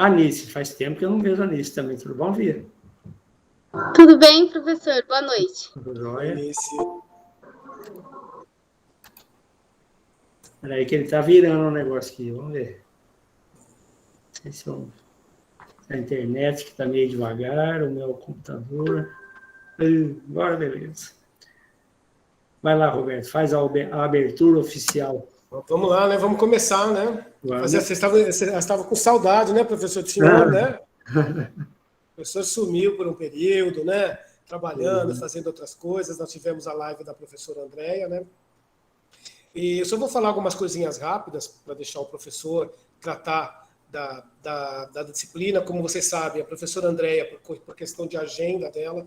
Anice, faz tempo que eu não vejo a Anice também. Tudo bom, Via? Tudo bem, professor? Boa noite. Tudo jóia? Anice. Peraí que ele tá virando um negócio aqui, vamos ver. Não sei se a internet que está meio devagar, o meu computador. Agora, beleza. Vai lá, Roberto, faz a abertura oficial. Vamos lá, né? Vamos começar, né? Você estava com saudade, né, professor do senhor, né? O professor sumiu por um período, né? Trabalhando, fazendo outras coisas. Nós tivemos a live da professora Andréia, né? E eu só vou falar algumas coisinhas rápidas para deixar o professor tratar da disciplina. Como vocês sabem, a professora Andréia, por questão de agenda dela,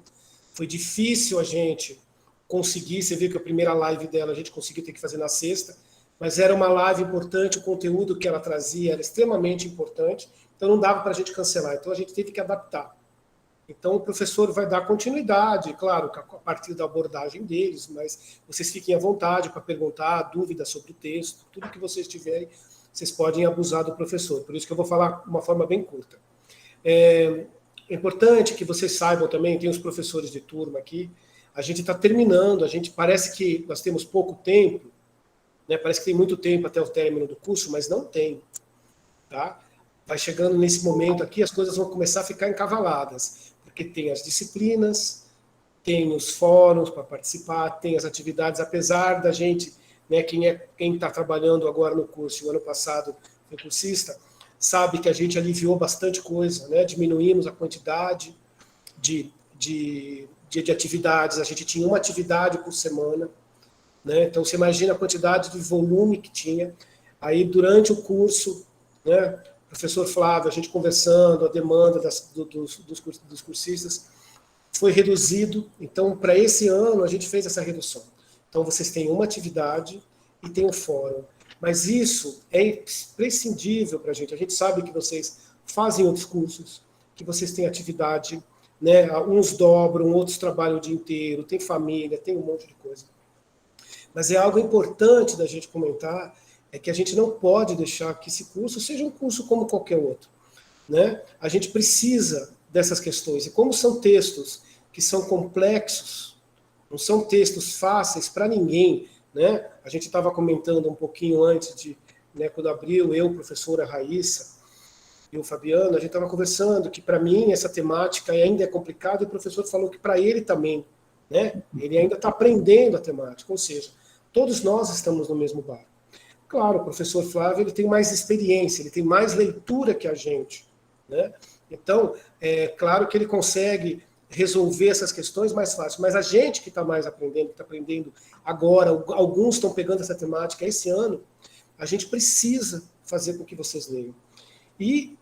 foi difícil a gente conseguir. Você viu que a primeira live dela a gente conseguiu ter que fazer na sexta, mas era uma live importante, o conteúdo que ela trazia era extremamente importante, então não dava para a gente cancelar, então a gente teve que adaptar. Então o professor vai dar continuidade, claro, a partir da abordagem deles, mas vocês fiquem à vontade para perguntar, dúvidas sobre o texto, tudo que vocês tiverem, vocês podem abusar do professor, por isso que eu vou falar de uma forma bem curta. É importante que vocês saibam também, tem os professores de turma aqui, a gente está terminando, parece que nós temos pouco tempo, né? Parece que tem muito tempo até o término do curso, mas não tem. Tá? Vai chegando nesse momento aqui, as coisas vão começar a ficar encavaladas, porque tem as disciplinas, tem os fóruns para participar, tem as atividades, apesar da gente, né, quem está trabalhando agora no curso, o ano passado foi cursista, sabe que a gente aliviou bastante coisa, né? Diminuímos a quantidade de atividades, a gente tinha uma atividade por semana, né? Então, você imagina a quantidade de volume que tinha. Aí, durante o curso, né, professor Flávio, a gente conversando, a demanda dos cursistas foi reduzido. Então, para esse ano, a gente fez essa redução. Então, vocês têm uma atividade e tem o fórum. Mas isso é imprescindível para a gente. A gente sabe que vocês fazem outros cursos, que vocês têm atividade, né? Uns dobram, outros trabalham o dia inteiro, tem família, tem um monte de coisa. Mas é algo importante da gente comentar, é que a gente não pode deixar que esse curso seja um curso como qualquer outro, né? A gente precisa dessas questões. E como são textos que são complexos, não são textos fáceis para ninguém, né? A gente estava comentando um pouquinho antes né, quando abriu, eu, professora Raíssa e o Fabiano, a gente estava conversando que para mim essa temática ainda é complicada e o professor falou que para ele também, né? Ele ainda está aprendendo a temática, ou seja, todos nós estamos no mesmo barco. Claro, o professor Flávio ele tem mais experiência, ele tem mais leitura que a gente, né? Então, é claro que ele consegue resolver essas questões mais fácil, mas a gente que está mais aprendendo, que está aprendendo agora, alguns estão pegando essa temática esse ano, a gente precisa fazer com que vocês leiam. E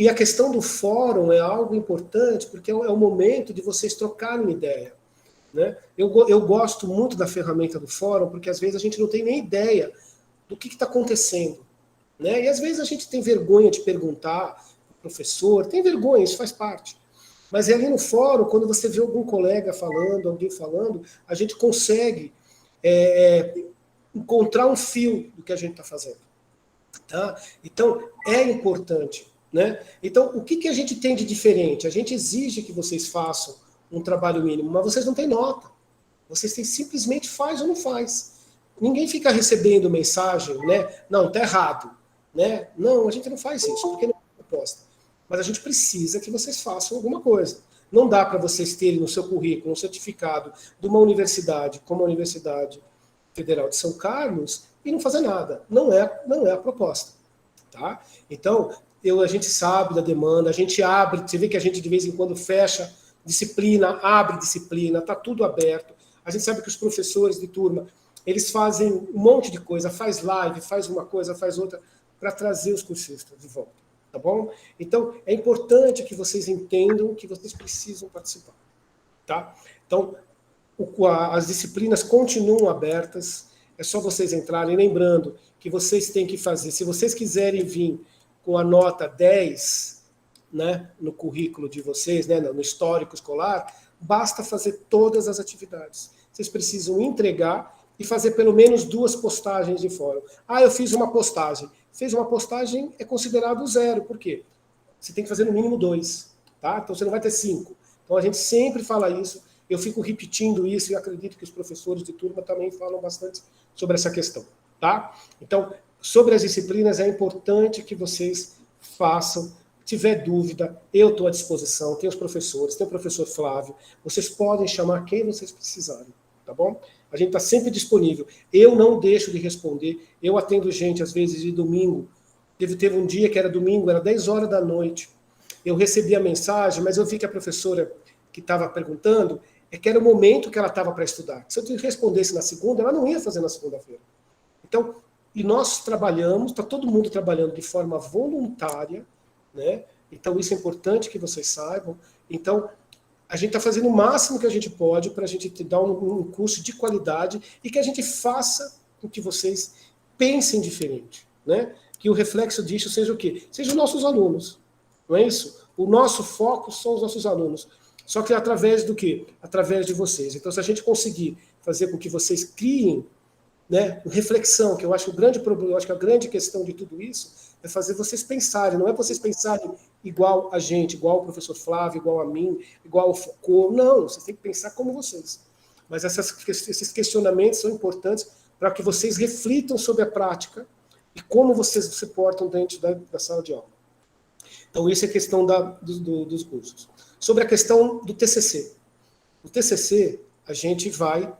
a questão do fórum é algo importante, porque é o momento de vocês trocarem ideia, né? Eu gosto muito da ferramenta do fórum, porque às vezes a gente não tem nem ideia do que está acontecendo, né? E às vezes a gente tem vergonha de perguntar ao professor, tem vergonha, isso faz parte. Mas é ali no fórum, quando você vê algum colega falando, alguém falando, a gente consegue encontrar um fio do que a gente está fazendo. Tá? Então, é importante, né? Então, o que a gente tem de diferente? A gente exige que vocês façam um trabalho mínimo, mas vocês não têm nota. Vocês têm simplesmente faz ou não faz. Ninguém fica recebendo mensagem, né? Não, tá errado, né? Não, a gente não faz isso, porque não é proposta. Mas a gente precisa que vocês façam alguma coisa. Não dá para vocês terem no seu currículo um certificado de uma universidade, como a Universidade Federal de São Carlos, e não fazer nada. Não é a proposta. Tá? Então, a gente sabe da demanda, a gente abre, você vê que a gente de vez em quando fecha disciplina, abre disciplina, está tudo aberto. A gente sabe que os professores de turma, eles fazem um monte de coisa, faz live, faz uma coisa, faz outra, para trazer os cursistas de volta, tá bom? Então, é importante que vocês entendam que vocês precisam participar, tá? Então, as disciplinas continuam abertas, é só vocês entrarem, lembrando que vocês têm que fazer, se vocês quiserem vir com a nota 10, né, no currículo de vocês, né, no histórico escolar, basta fazer todas as atividades. Vocês precisam entregar e fazer pelo menos 2 postagens de fórum. Ah, eu fiz uma postagem. Fez uma postagem, é considerado 0. Por quê? você tem que fazer no mínimo 2, tá? Então você não vai ter 5. Então a gente sempre fala isso, eu fico repetindo isso e acredito que os professores de turma também falam bastante sobre essa questão, tá? Então, sobre as disciplinas, é importante que vocês façam. Se tiver dúvida, eu estou à disposição, tem os professores, tem o professor Flávio, vocês podem chamar quem vocês precisarem, tá bom? A gente está sempre disponível. Eu não deixo de responder, eu atendo gente, às vezes, de domingo. Teve um dia que era domingo, era 10 horas da noite. Eu recebi a mensagem, mas eu vi que a professora que estava perguntando, que era o momento que ela estava para estudar. Se eu te respondesse na segunda, ela não ia fazer na segunda-feira. Então, e nós trabalhamos, está todo mundo trabalhando de forma voluntária, né? Então, isso é importante que vocês saibam. Então, a gente está fazendo o máximo que a gente pode para a gente te dar um curso de qualidade e que a gente faça com que vocês pensem diferente, né? Que o reflexo disso seja o quê? Sejam os nossos alunos, não é isso? O nosso foco são os nossos alunos. Só que através do quê? Através de vocês. Então, se a gente conseguir fazer com que vocês criem, né, reflexão, que eu acho o grande problema, eu acho que a grande questão de tudo isso é fazer vocês pensarem, não é vocês pensarem igual a gente, igual o professor Flávio, igual a mim, igual ao Foucault, não, vocês têm que pensar como vocês. Mas esses questionamentos são importantes para que vocês reflitam sobre a prática e como vocês se portam dentro da sala de aula. Então, isso é a questão dos cursos. Sobre a questão do TCC. O TCC, a gente vai...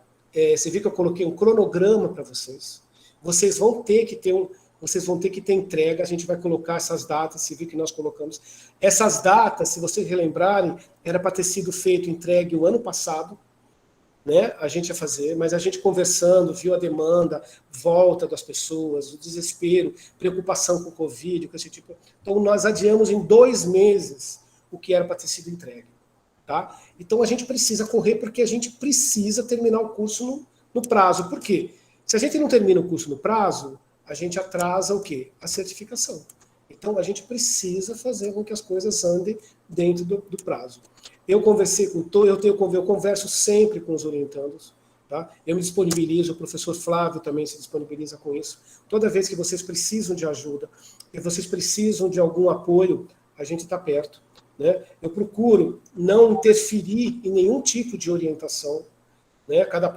você viu que eu coloquei um cronograma para vocês. Vocês vão ter que ter entrega. A gente vai colocar essas datas. Você viu que nós colocamos. Essas datas, se vocês relembrarem, era para ter sido feito entregue o ano passado, né? A gente ia fazer, mas a gente conversando, viu a demanda, volta das pessoas, o desespero, preocupação com o Covid, com esse tipo. Então, nós adiamos em 2 meses o que era para ter sido entregue. Tá? Então, a gente precisa correr porque a gente precisa terminar o curso no prazo. Por quê? Se a gente não termina o curso no prazo, a gente atrasa o quê? A certificação. Então, a gente precisa fazer com que as coisas andem dentro do prazo. Eu converso sempre com os orientandos, tá? Eu me disponibilizo, o professor Flávio também se disponibiliza com isso. Toda vez que vocês precisam de ajuda, e vocês precisam de algum apoio, a gente está perto, né? Eu procuro não interferir em nenhum tipo de orientação, né? Cada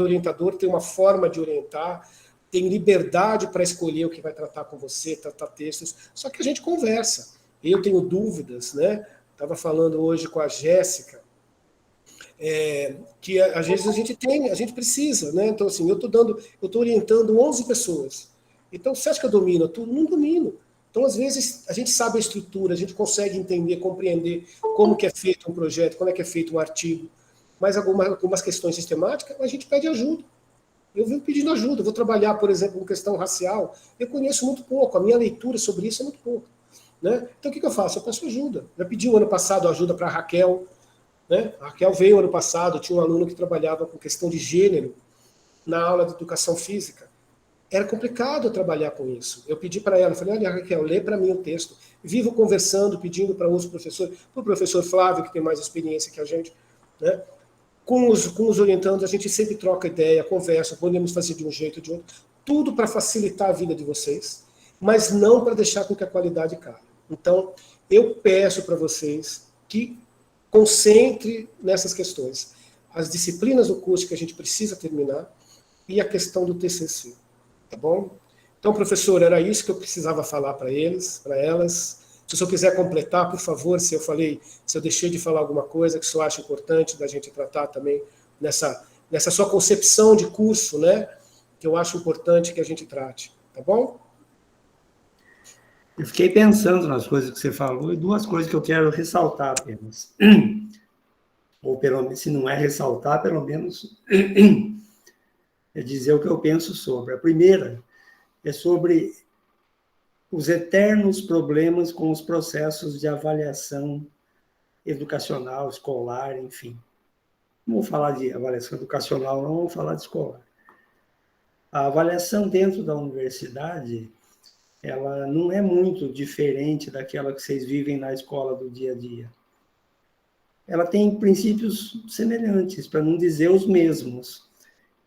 orientador tem uma forma de orientar, tem liberdade para escolher o que vai tratar com você, tratar textos, só que a gente conversa. Eu tenho dúvidas, né? Estava falando hoje com a Jéssica, que às vezes a gente precisa, né? Então, assim, eu estou orientando 11 pessoas. Então, você acha que eu domino tudo? Não domino. Então, às vezes, a gente sabe a estrutura, a gente consegue entender, compreender como que é feito um projeto, como é que é feito um artigo, mas algumas questões sistemáticas, a gente pede ajuda. Eu venho pedindo ajuda, eu vou trabalhar, por exemplo, com questão racial, eu conheço muito pouco, a minha leitura sobre isso é muito pouco. Né? Então, o que eu faço? Eu peço ajuda. Já pedi o ano passado ajuda para a Raquel. Né? A Raquel veio ano passado, tinha um aluno que trabalhava com questão de gênero na aula de educação física. Era complicado trabalhar com isso. Eu pedi para ela, falei, olha, Raquel, lê para mim o texto. Vivo conversando, pedindo para outros professores, para o professor Flávio, que tem mais experiência que a gente. Né? Com os orientandos, a gente sempre troca ideia, conversa, podemos fazer de um jeito ou de outro. Tudo para facilitar a vida de vocês, mas não para deixar com que a qualidade caia. Então, eu peço para vocês que concentre nessas questões. As disciplinas do curso que a gente precisa terminar e a questão do TCC. Tá bom? Então, professor, era isso que eu precisava falar para eles, para elas. Se o senhor quiser completar, por favor, se eu deixei de falar alguma coisa que o senhor acha importante da gente tratar também nessa sua concepção de curso, né? Que eu acho importante que a gente trate. Tá bom? Eu fiquei pensando nas coisas que você falou e 2 coisas que eu quero ressaltar apenas. Ou pelo menos, se não é ressaltar, pelo menos é dizer o que eu penso sobre. A primeira é sobre os eternos problemas com os processos de avaliação educacional, escolar, enfim. Não vou falar de avaliação educacional, não, vou falar de escolar. A avaliação dentro da universidade, ela não é muito diferente daquela que vocês vivem na escola do dia a dia. Ela tem princípios semelhantes, para não dizer os mesmos.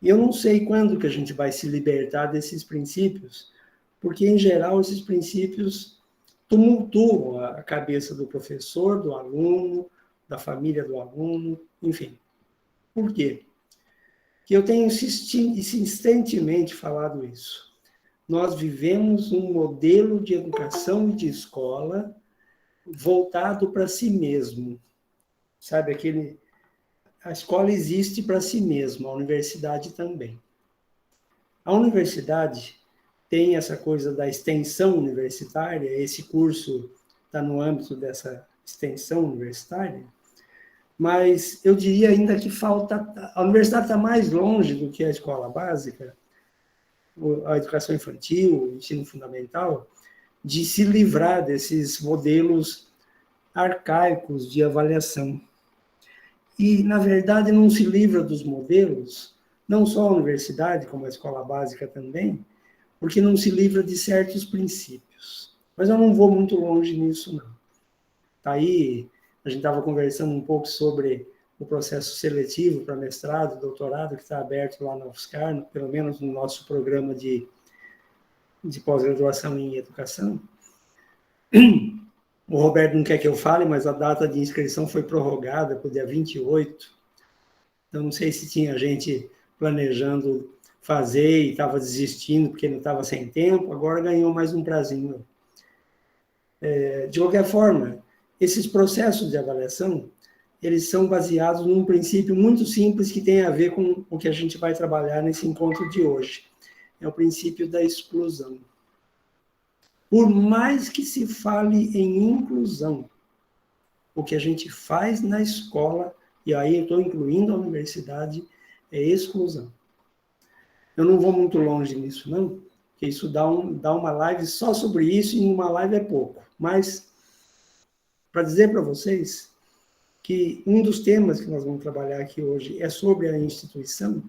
E eu não sei quando que a gente vai se libertar desses princípios, porque, em geral, esses princípios tumultuam a cabeça do professor, do aluno, da família do aluno, enfim. Por quê? Que eu tenho insistentemente falado isso. Nós vivemos um modelo de educação e de escola voltado para si mesmo. Sabe, a escola existe para si mesma, a universidade também. A universidade tem essa coisa da extensão universitária, esse curso está no âmbito dessa extensão universitária, mas eu diria ainda que falta... A universidade está mais longe do que a escola básica, a educação infantil, o ensino fundamental, de se livrar desses modelos arcaicos de avaliação. E, na verdade, não se livra dos modelos, não só a universidade, como a escola básica também, porque não se livra de certos princípios. Mas eu não vou muito longe nisso, não. Tá aí, a gente estava conversando um pouco sobre o processo seletivo para mestrado, doutorado, que está aberto lá na UFSCar, pelo menos no nosso programa de pós-graduação em educação. O Roberto não quer que eu fale, mas a data de inscrição foi prorrogada para o dia 28. Então, não sei se tinha gente planejando fazer e estava desistindo porque não estava sem tempo, agora ganhou mais um prazinho. De qualquer forma, esses processos de avaliação, eles são baseados num princípio muito simples que tem a ver com o que a gente vai trabalhar nesse encontro de hoje. É o princípio da exclusão. Por mais que se fale em inclusão, o que a gente faz na escola, e aí eu estou incluindo a universidade, é exclusão. Eu não vou muito longe nisso, não, porque isso dá uma live só sobre isso, e uma live é pouco. Mas, para dizer para vocês que um dos temas que nós vamos trabalhar aqui hoje é sobre a instituição,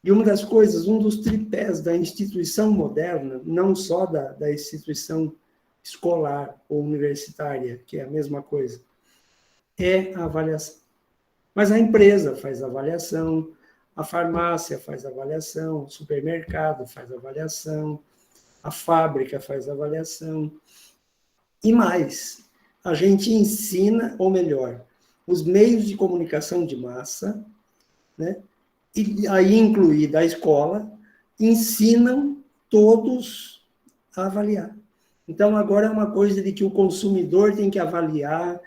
e uma das coisas, um dos tripés da instituição moderna, não só da instituição escolar ou universitária, que é a mesma coisa, é a avaliação. Mas a empresa faz avaliação, a farmácia faz avaliação, o supermercado faz avaliação, a fábrica faz avaliação. E mais, a gente ensina, ou melhor, os meios de comunicação de massa, né? E aí incluída a escola, ensinam todos a avaliar. Então, agora é uma coisa de que o consumidor tem que avaliar,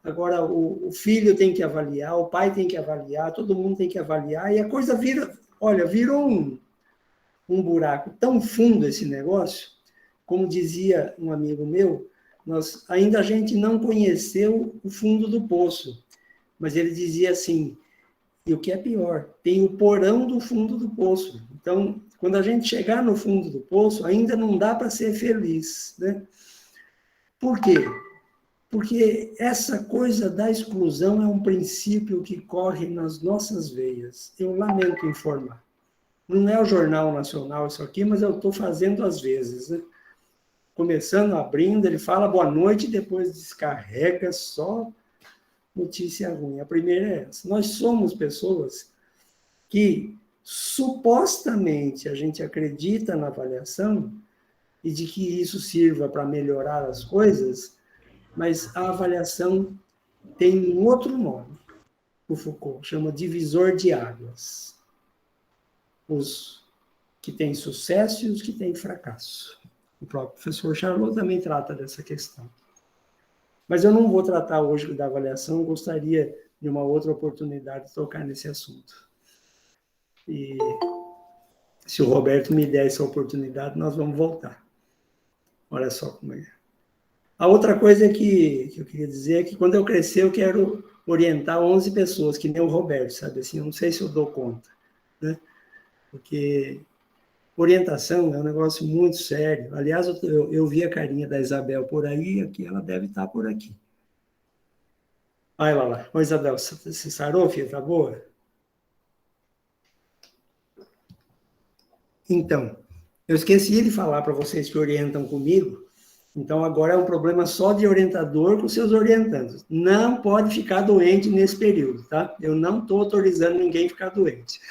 agora o filho tem que avaliar, o pai tem que avaliar, todo mundo tem que avaliar, e a coisa virou um buraco tão fundo esse negócio, como dizia um amigo meu, ainda a gente não conheceu o fundo do poço, mas ele dizia assim, e o que é pior, tem o porão do fundo do poço. Então, quando a gente chegar no fundo do poço, ainda não dá para ser feliz, né? Por quê? Porque essa coisa da exclusão é um princípio que corre nas nossas veias. Eu lamento informar. Não é o Jornal Nacional isso aqui, mas eu estou fazendo às vezes, né? Começando, abrindo, ele fala boa noite, depois descarrega só notícia ruim. A primeira é essa. Nós somos pessoas que, supostamente, a gente acredita na avaliação e de que isso sirva para melhorar as coisas, mas a avaliação tem um outro nome, o Foucault chama divisor de águas. Os que têm sucesso e os que têm fracasso. O próprio professor Charlot também trata dessa questão. Mas eu não vou tratar hoje da avaliação, eu gostaria de uma outra oportunidade de tocar nesse assunto. E se o Roberto me der essa oportunidade, nós vamos voltar. Olha só como é. A outra coisa que eu queria dizer é que quando eu crescer, eu quero orientar 11 pessoas, que nem o Roberto, sabe? Assim, eu não sei se eu dou conta, né? Porque orientação é um negócio muito sério. Aliás, eu vi a carinha da Isabel por aí, aqui ela deve estar por aqui. Vai lá. Ô, Isabel, você sarou, filha? Tá boa? Então, eu esqueci de falar para vocês que orientam comigo, então agora é um problema só de orientador com seus orientandos. Não pode ficar doente nesse período, tá? Eu não estou autorizando ninguém a ficar doente.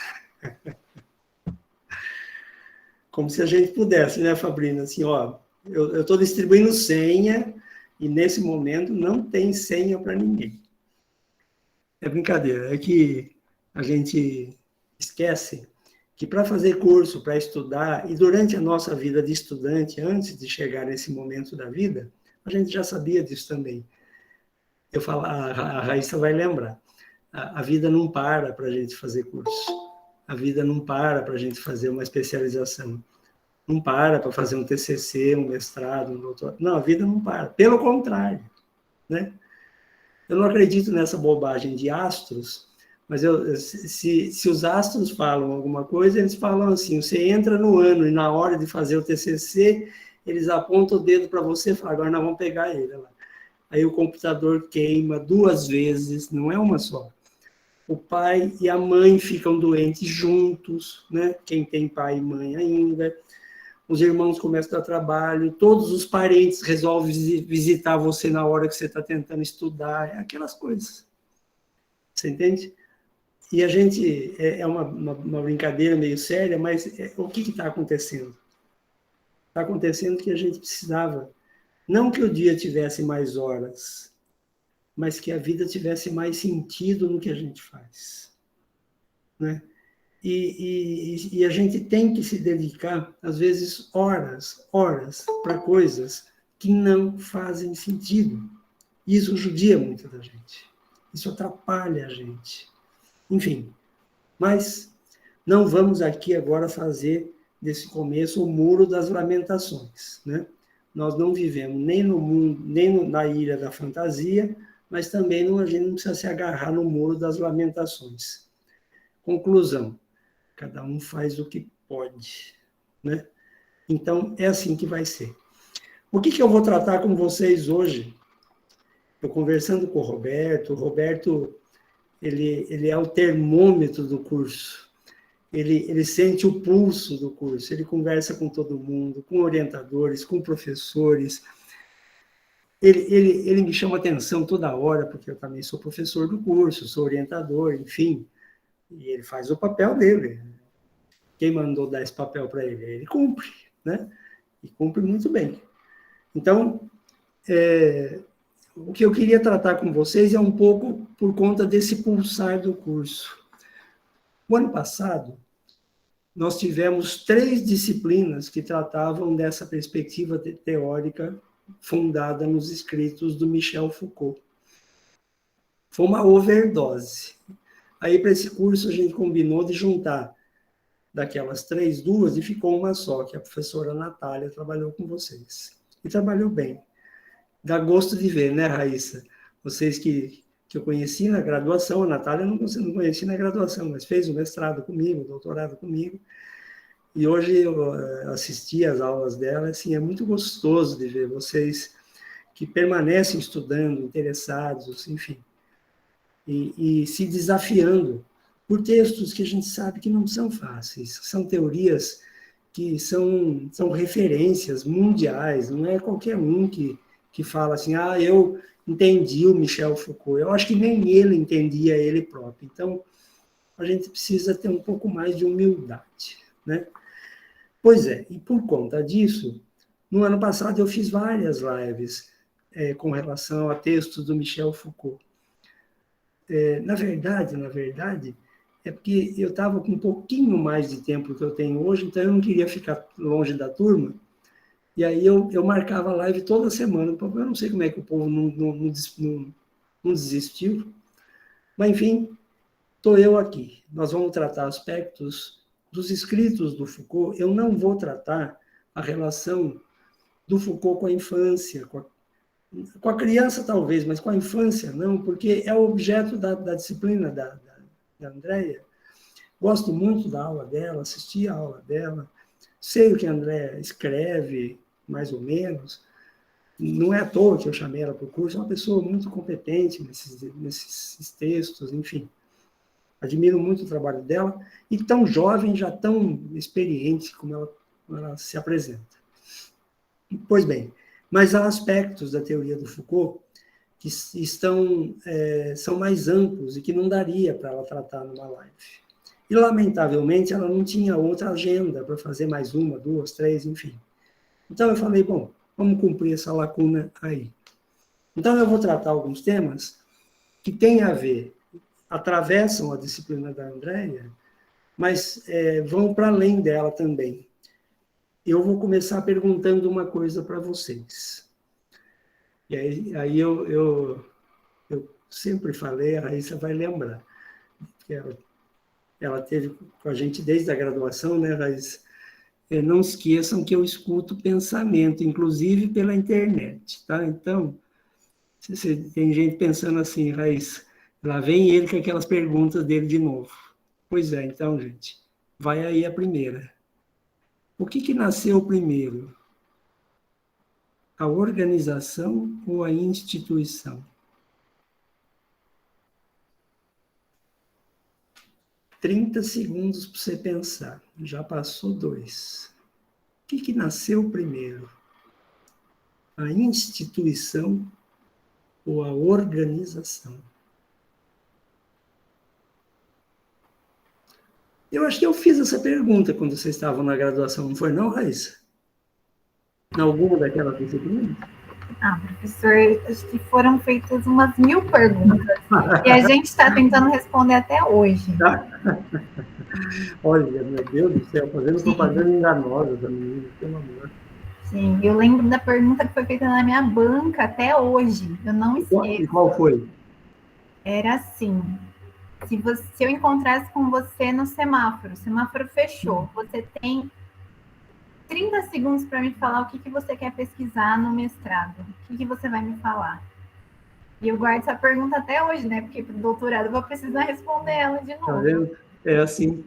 Como se a gente pudesse, né, Fabrina? Assim, ó, Eu estou distribuindo senha e, nesse momento, não tem senha para ninguém. É brincadeira, é que a gente esquece que para fazer curso, para estudar, e durante a nossa vida de estudante, antes de chegar nesse momento da vida, a gente já sabia disso também. Eu falo, a Raíssa vai lembrar, a vida não para a gente fazer curso, a vida não para a gente fazer uma especialização, não para fazer um TCC, um mestrado, um doutorado, não, a vida não para, pelo contrário, né? Eu não acredito nessa bobagem de astros, mas se os astros falam alguma coisa, eles falam assim, você entra no ano e na hora de fazer o TCC, eles apontam o dedo para você e falam, agora nós vamos pegar ele. Aí o computador queima 2 vezes, não é uma só. O pai e a mãe ficam doentes juntos, né? Quem tem pai e mãe ainda. Os irmãos começam a dar trabalho, todos os parentes resolvem visitar você na hora que você está tentando estudar, aquelas coisas. Você entende? E a gente, é uma brincadeira meio séria, mas o que está acontecendo? Está acontecendo que a gente precisava, não que o dia tivesse mais horas, mas que a vida tivesse mais sentido no que a gente faz. Né? E a gente tem que se dedicar, às vezes, horas para coisas que não fazem sentido. Isso judia muito da gente. Isso atrapalha a gente. Enfim, mas não vamos aqui agora fazer desse começo o muro das lamentações. Né? Nós não vivemos nem no mundo, nem na ilha da fantasia, mas também a gente não precisa se agarrar no muro das lamentações. Conclusão. Cada um faz o que pode, né? Então, é assim que vai ser. O que eu vou tratar com vocês hoje? Eu conversando com o Roberto, ele é o termômetro do curso, ele sente o pulso do curso, ele conversa com todo mundo, com orientadores, com professores, ele me chama atenção toda hora, porque eu também sou professor do curso, sou orientador, enfim, e ele faz o papel dele. Quem mandou dar esse papel para ele? Ele cumpre, né? E cumpre muito bem. Então, o que eu queria tratar com vocês é um pouco por conta desse pulsar do curso. O ano passado, nós tivemos 3 disciplinas que tratavam dessa perspectiva teórica fundada nos escritos do Michel Foucault. Foi uma overdose. Aí, para esse curso, a gente combinou de juntar daquelas 3, 2, e ficou uma só, que a professora Natália trabalhou com vocês. E trabalhou bem. Dá gosto de ver, né, Raíssa? Vocês que eu conheci na graduação, a Natália eu não conheci na graduação, mas fez o mestrado comigo, o doutorado comigo, e hoje eu assisti às aulas dela, assim, é muito gostoso de ver vocês que permanecem estudando, interessados, enfim, e se desafiando por textos que a gente sabe que não são fáceis, são teorias que são referências mundiais, não é qualquer um que fala assim, eu entendi o Michel Foucault, eu acho que nem ele entendia ele próprio, então a gente precisa ter um pouco mais de humildade, né? Pois é, e por conta disso, no ano passado eu fiz várias lives com relação a textos do Michel Foucault. Na verdade, é porque eu estava com um pouquinho mais de tempo que eu tenho hoje, então eu não queria ficar longe da turma, e aí eu marcava live toda semana, eu não sei como é que o povo não desistiu, mas enfim, estou eu aqui. Nós vamos tratar aspectos dos escritos do Foucault, eu não vou tratar a relação do Foucault com a infância, com a criança talvez, mas com a infância não, porque é o objeto da disciplina da Andréia. Gosto muito da aula dela, assisti a aula dela, sei o que a Andréia escreve, mais ou menos. Não é à toa que eu chamei ela para o curso, é uma pessoa muito competente nesses textos, enfim. Admiro muito o trabalho dela, e tão jovem, já tão experiente como ela se apresenta. Pois bem, mas há aspectos da teoria do Foucault que são mais amplos e que não daria para ela tratar numa live. E, lamentavelmente, ela não tinha outra agenda para fazer mais 1, 2, 3, enfim. Então, eu falei, bom, Vamos cumprir essa lacuna aí. Então, eu vou tratar alguns temas que têm a ver, atravessam a disciplina da Andréia, mas vão para além dela também. Eu vou começar perguntando uma coisa para vocês. E aí eu sempre falei, a Raíssa vai lembrar, que ela teve com a gente desde a graduação, né, Raíssa? Não esqueçam que eu escuto pensamento, inclusive pela internet, tá? Então, se tem gente pensando assim, Raíssa, lá vem ele com aquelas perguntas dele de novo. Pois é, então, gente, vai aí a primeira. O que nasceu primeiro? A organização ou a instituição? 30 segundos para você pensar. Já passou 2. O que nasceu primeiro? A instituição ou a organização? Eu acho que eu fiz essa pergunta quando vocês estavam na graduação, não foi não, Raíssa? Em alguma daquelas disciplinas? Professor, acho que foram feitas umas 1000 perguntas. E a gente está tentando responder até hoje. Olha, meu Deus do céu, fazendo propaganda enganosa da menina, pelo amor. Sim, eu lembro da pergunta que foi feita na minha banca até hoje. Eu não esqueço. E qual foi? Era assim: se eu encontrasse com você no semáforo, o semáforo fechou, você tem 30 segundos para me falar o que você quer pesquisar no mestrado. O que você vai me falar? E eu guardo essa pergunta até hoje, né? Porque para o doutorado eu vou precisar responder ela de novo. Tá vendo? É assim.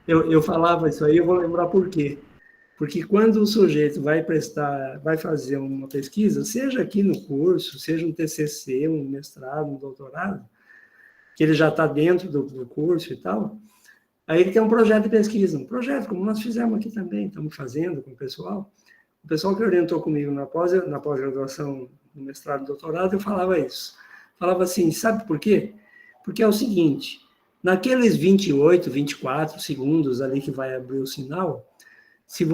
Eu falava isso aí, eu vou lembrar por quê. Porque quando o sujeito vai fazer uma pesquisa, seja aqui no curso, seja um TCC, um mestrado, um doutorado, que ele já está dentro do curso e tal, aí ele tem um projeto de pesquisa, um projeto como nós fizemos aqui também, estamos fazendo com o pessoal que orientou comigo na pós-graduação, no mestrado e doutorado, eu falava isso. Falava assim, sabe por quê? Porque é o seguinte, naqueles 28, 24 segundos ali que vai abrir o sinal, se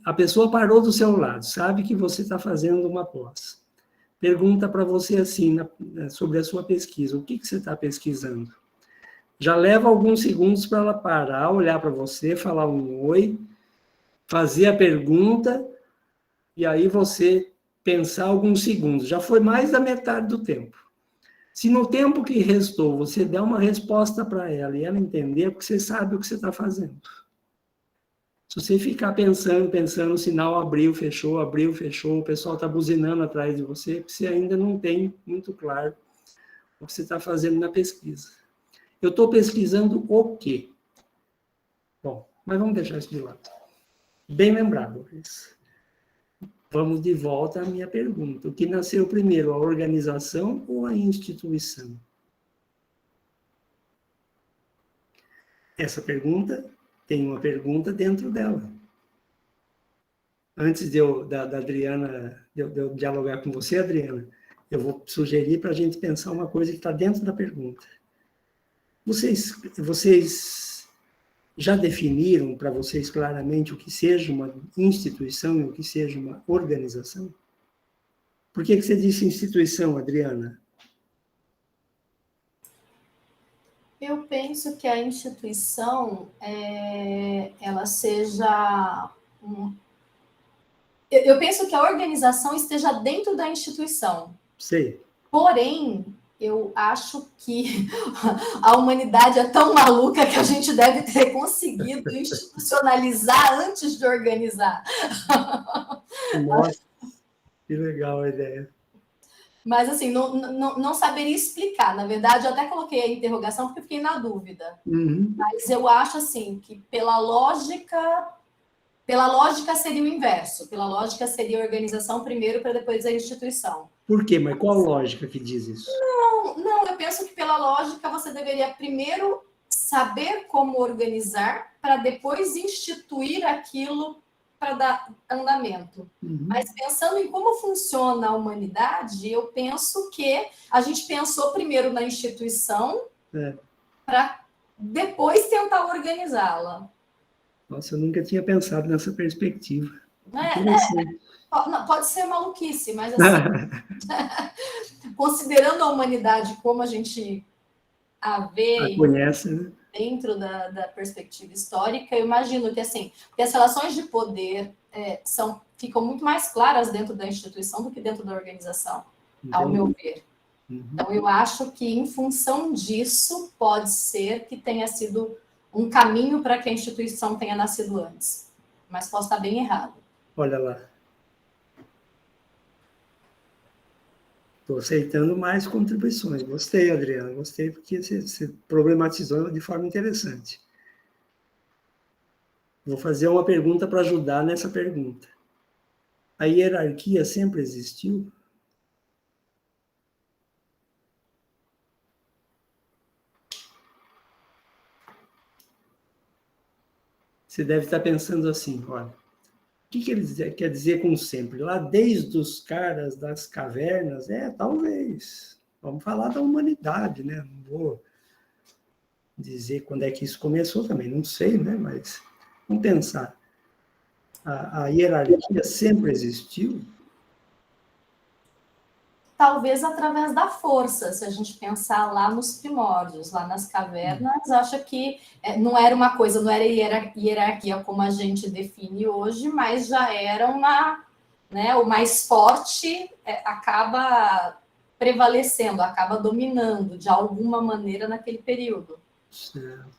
a pessoa parou do seu lado, sabe que você está fazendo uma pós, pergunta para você assim, sobre a sua pesquisa, o que você está pesquisando? Já leva alguns segundos para ela parar, olhar para você, falar um oi, fazer a pergunta, e aí você pensar alguns segundos. Já foi mais da metade do tempo. Se no tempo que restou você der uma resposta para ela e ela entender, é porque você sabe o que você está fazendo. Se você ficar pensando, o sinal abriu, fechou, o pessoal está buzinando atrás de você, porque você ainda não tem muito claro o que você está fazendo na pesquisa. Eu estou pesquisando o quê? Bom, mas vamos deixar isso de lado. Bem lembrado, Luiz. Vamos de volta à minha pergunta. O que nasceu primeiro, a organização ou a instituição? Essa pergunta tem uma pergunta dentro dela. Antes da Adriana, de eu dialogar com você, Adriana, eu vou sugerir para a gente pensar uma coisa que está dentro da pergunta. Vocês já definiram para vocês claramente o que seja uma instituição e o que seja uma organização? Por que você disse instituição, Adriana? Eu penso que a instituição, ela seja... Eu penso que a organização esteja dentro da instituição. Sei. Porém, eu acho que a humanidade é tão maluca que a gente deve ter conseguido institucionalizar antes de organizar. Nossa, que legal a ideia. Mas, assim, não saberia explicar. Na verdade, eu até coloquei a interrogação porque fiquei na dúvida. Uhum. Mas eu acho, assim, que pela lógica seria o inverso. Pela lógica seria a organização primeiro para depois a instituição. Por quê? Mas qual lógica que diz isso? Não, eu penso que pela lógica você deveria primeiro saber como organizar para depois instituir aquilo para dar andamento. Uhum. Mas pensando em como funciona a humanidade, eu penso que a gente pensou primeiro na instituição para depois tentar organizá-la. Nossa, eu nunca tinha pensado nessa perspectiva. Interessante. Não, pode ser maluquice, mas assim, considerando a humanidade como a gente a vê conhece, né? Dentro da perspectiva histórica, eu imagino que assim, que as relações de poder ficam muito mais claras dentro da instituição do que dentro da organização, ao meu ver. Então, eu acho que, em função disso, pode ser que tenha sido um caminho para que a instituição tenha nascido antes. Mas posso estar bem errado. Olha lá. Estou aceitando mais contribuições. Gostei, Adriana, gostei, porque você problematizou de forma interessante. Vou fazer uma pergunta para ajudar nessa pergunta. A hierarquia sempre existiu? Você deve estar pensando assim, olha, o que ele quer dizer com sempre? Lá desde os caras das cavernas, talvez. Vamos falar da humanidade, né? Não vou dizer quando é que isso começou também, não sei, né? Mas vamos pensar. A hierarquia sempre existiu? Talvez através da força, se a gente pensar lá nos primórdios, lá nas cavernas, acho que não era uma coisa, não era hierarquia como a gente define hoje, mas já era o mais forte acaba prevalecendo, acaba dominando de alguma maneira naquele período. Certo.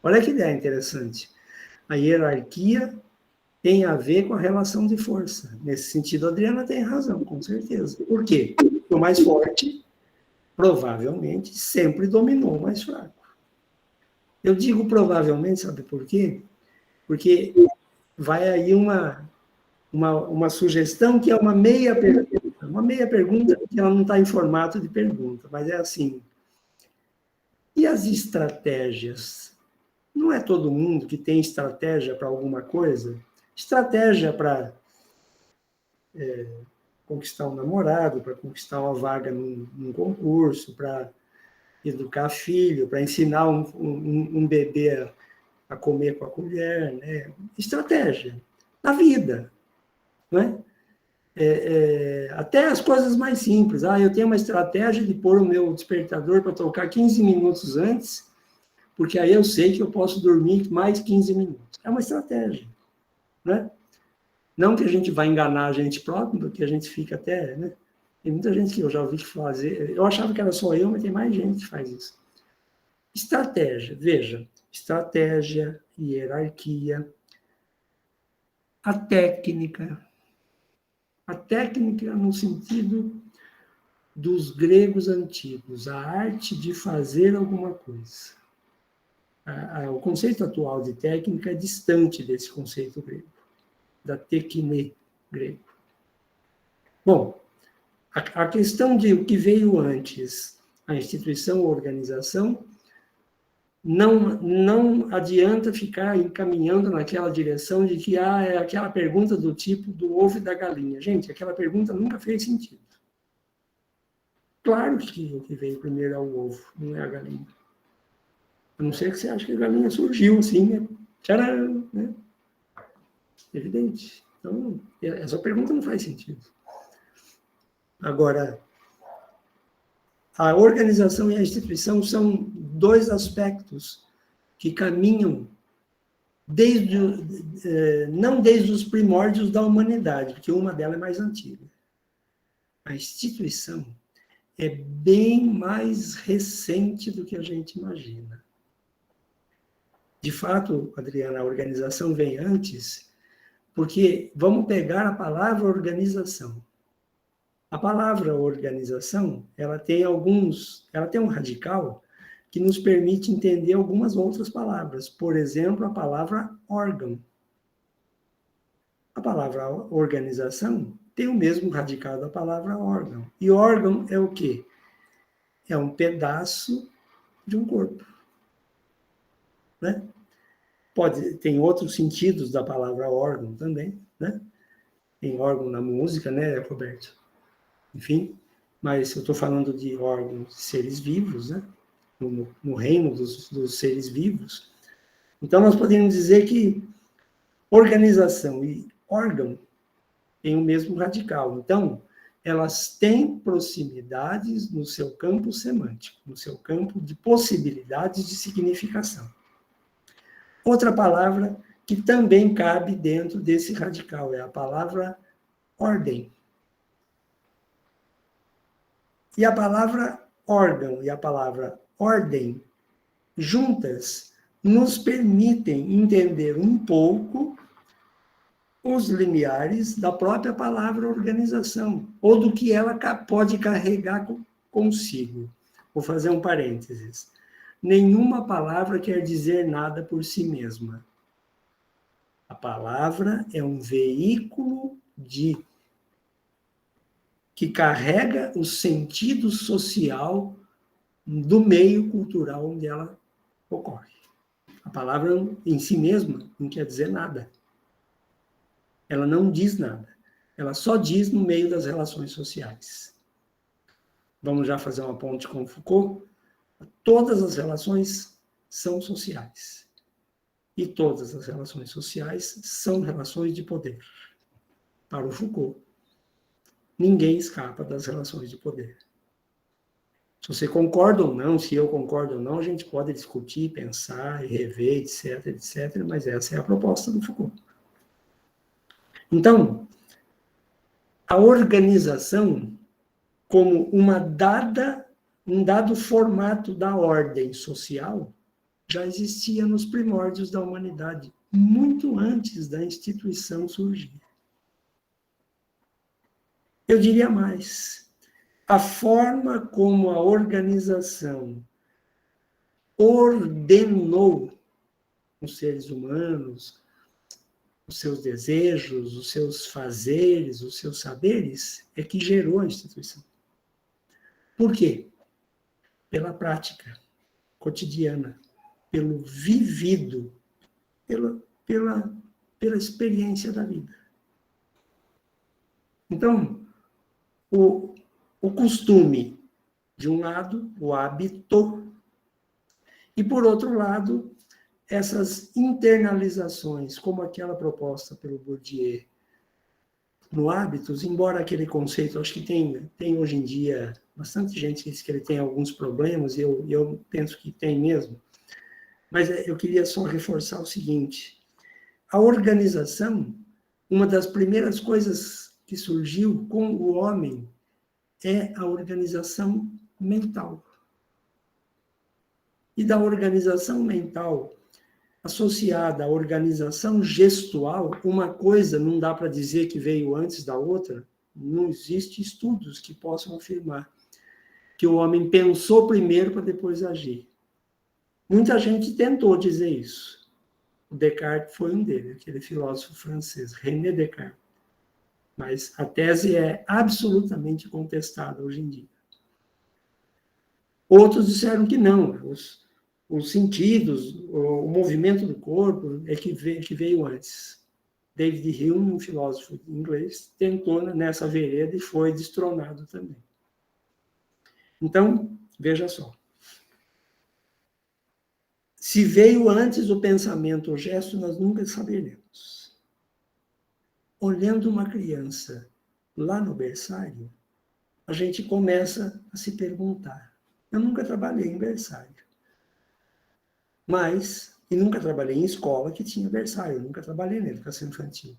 Olha que ideia interessante. A hierarquia tem a ver com a relação de força. Nesse sentido, a Adriana tem razão, com certeza. Por quê? O mais forte, provavelmente, sempre dominou o mais fraco. Eu digo provavelmente, sabe por quê? Porque vai aí uma sugestão que é uma meia pergunta, que ela não está em formato de pergunta, mas é assim. E as estratégias? Não é todo mundo que tem estratégia para alguma coisa? Estratégia para conquistar um namorado, para conquistar uma vaga num concurso, para educar filho, para ensinar um bebê a comer com a colher, né? Estratégia na vida, não é? Até as coisas mais simples. Eu tenho uma estratégia de pôr o meu despertador para tocar 15 minutos antes, porque aí eu sei que eu posso dormir mais 15 minutos. É uma estratégia, né? Não que a gente vai enganar a gente próprio, porque a gente fica até, né? Tem muita gente que eu já ouvi fazer. Eu achava que era só eu, mas tem mais gente que faz isso. Estratégia, veja, estratégia, hierarquia, a técnica no sentido dos gregos antigos, a arte de fazer alguma coisa. O conceito atual de técnica é distante desse conceito grego, da tekne grego. Bom, a questão de o que veio antes, a instituição ou organização, não adianta ficar encaminhando naquela direção de que é aquela pergunta do tipo do ovo e da galinha. Gente, aquela pergunta nunca fez sentido. Claro que o que veio primeiro é o ovo, não é a galinha. A não ser que você ache que a galinha surgiu assim, né? Tcharam, né? Evidente. Então, essa pergunta não faz sentido. Agora, a organização e a instituição são dois aspectos que caminham não desde os primórdios da humanidade, porque uma delas é mais antiga. A instituição é bem mais recente do que a gente imagina. De fato, Adriana, a organização vem antes, porque vamos pegar a palavra organização. A palavra organização, ela tem um radical que nos permite entender algumas outras palavras. Por exemplo, a palavra órgão. A palavra organização tem o mesmo radical da palavra órgão. E órgão é o quê? É um pedaço de um corpo. Né? Tem outros sentidos da palavra órgão também, né? Tem órgão na música, né, Roberto? Enfim, mas eu estou falando de órgãos de seres vivos, né? No reino dos seres vivos. Então, nós podemos dizer que organização e órgão têm o mesmo radical. Então, elas têm proximidades no seu campo semântico, no seu campo de possibilidades de significação. Outra palavra que também cabe dentro desse radical é a palavra ordem. E a palavra órgão e a palavra ordem, juntas, nos permitem entender um pouco os limiares da própria palavra organização, ou do que ela pode carregar consigo. Vou fazer um parênteses. Nenhuma palavra quer dizer nada por si mesma. A palavra é um veículo que carrega o sentido social do meio cultural onde ela ocorre. A palavra em si mesma não quer dizer nada. Ela não diz nada. Ela só diz no meio das relações sociais. Vamos já fazer uma ponte com Foucault? Todas as relações são sociais. E todas as relações sociais são relações de poder. Para o Foucault, ninguém escapa das relações de poder. Se você concorda ou não, se eu concordo ou não, a gente pode discutir, pensar e rever, etc, etc, mas essa é a proposta do Foucault. Então, a organização, como um dado formato da ordem social, já existia nos primórdios da humanidade, muito antes da instituição surgir. Eu diria mais, a forma como a organização ordenou os seres humanos, os seus desejos, os seus fazeres, os seus saberes, é que gerou a instituição. Por quê? Pela prática cotidiana, pelo vivido, pela experiência da vida. Então, o costume, de um lado, o hábito, e, por outro lado, essas internalizações, como aquela proposta pelo Bourdieu no Hábitos, embora aquele conceito, acho que tem hoje em dia bastante gente que diz que ele tem alguns problemas, e eu penso que tem mesmo, mas eu queria só reforçar o seguinte: a organização, uma das primeiras coisas que surgiu com o homem é a organização mental. E da organização mental associada à organização gestual, uma coisa não dá para dizer que veio antes da outra, não existe estudos que possam afirmar que o homem pensou primeiro para depois agir. Muita gente tentou dizer isso. O Descartes foi um deles, aquele filósofo francês, René Descartes. Mas a tese é absolutamente contestada hoje em dia. Outros disseram que não, os sentidos, o movimento do corpo é que veio antes. David Hume, um filósofo inglês, tentou nessa vereda e foi destronado também. Então, veja só. Se veio antes o pensamento ou o gesto, nós nunca saberemos. Olhando uma criança lá no berçário, a gente começa a se perguntar. Eu nunca trabalhei em berçário. E nunca trabalhei em escola que tinha berçário, eu nunca trabalhei na educação infantil.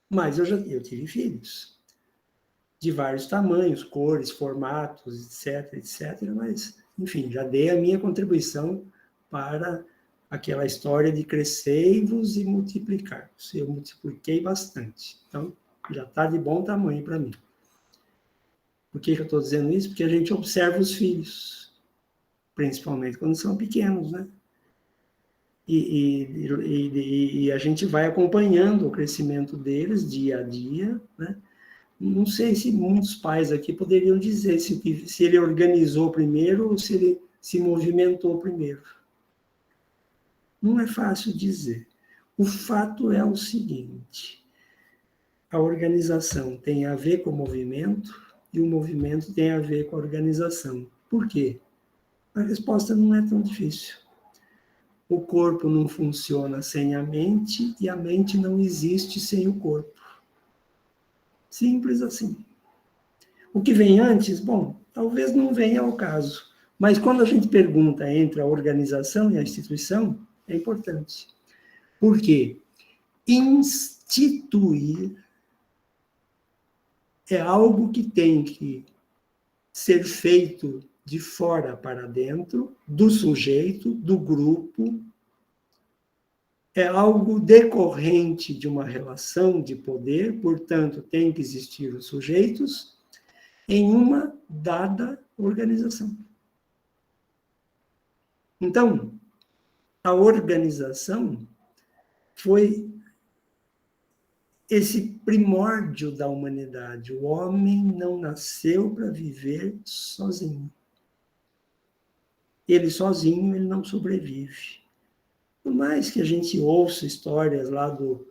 Mas eu tive filhos, de vários tamanhos, cores, formatos, etc, etc, mas, enfim, já dei a minha contribuição para aquela história de crescei-vos e multiplicar-vos. Eu multipliquei bastante, então já está de bom tamanho para mim. Por que eu estou dizendo isso? Porque a gente observa os filhos, principalmente quando são pequenos, né? E a gente vai acompanhando o crescimento deles dia a dia, né? Não sei se muitos pais aqui poderiam dizer se ele organizou primeiro ou se ele se movimentou primeiro. Não é fácil dizer. O fato é o seguinte: a organização tem a ver com o movimento e o movimento tem a ver com a organização. Por quê? A resposta não é tão difícil. O corpo não funciona sem a mente e a mente não existe sem o corpo. Simples assim. O que vem antes, bom, talvez não venha ao caso. Mas quando a gente pergunta entre a organização e a instituição, é importante. Por quê? Instituir é algo que tem que ser feito de fora para dentro, do sujeito, do grupo. É algo decorrente de uma relação de poder, portanto, tem que existir os sujeitos em uma dada organização. Então, a organização foi esse primórdio da humanidade. O homem não nasceu para viver sozinho. Ele sozinho, ele não sobrevive. Por mais que a gente ouça histórias lá do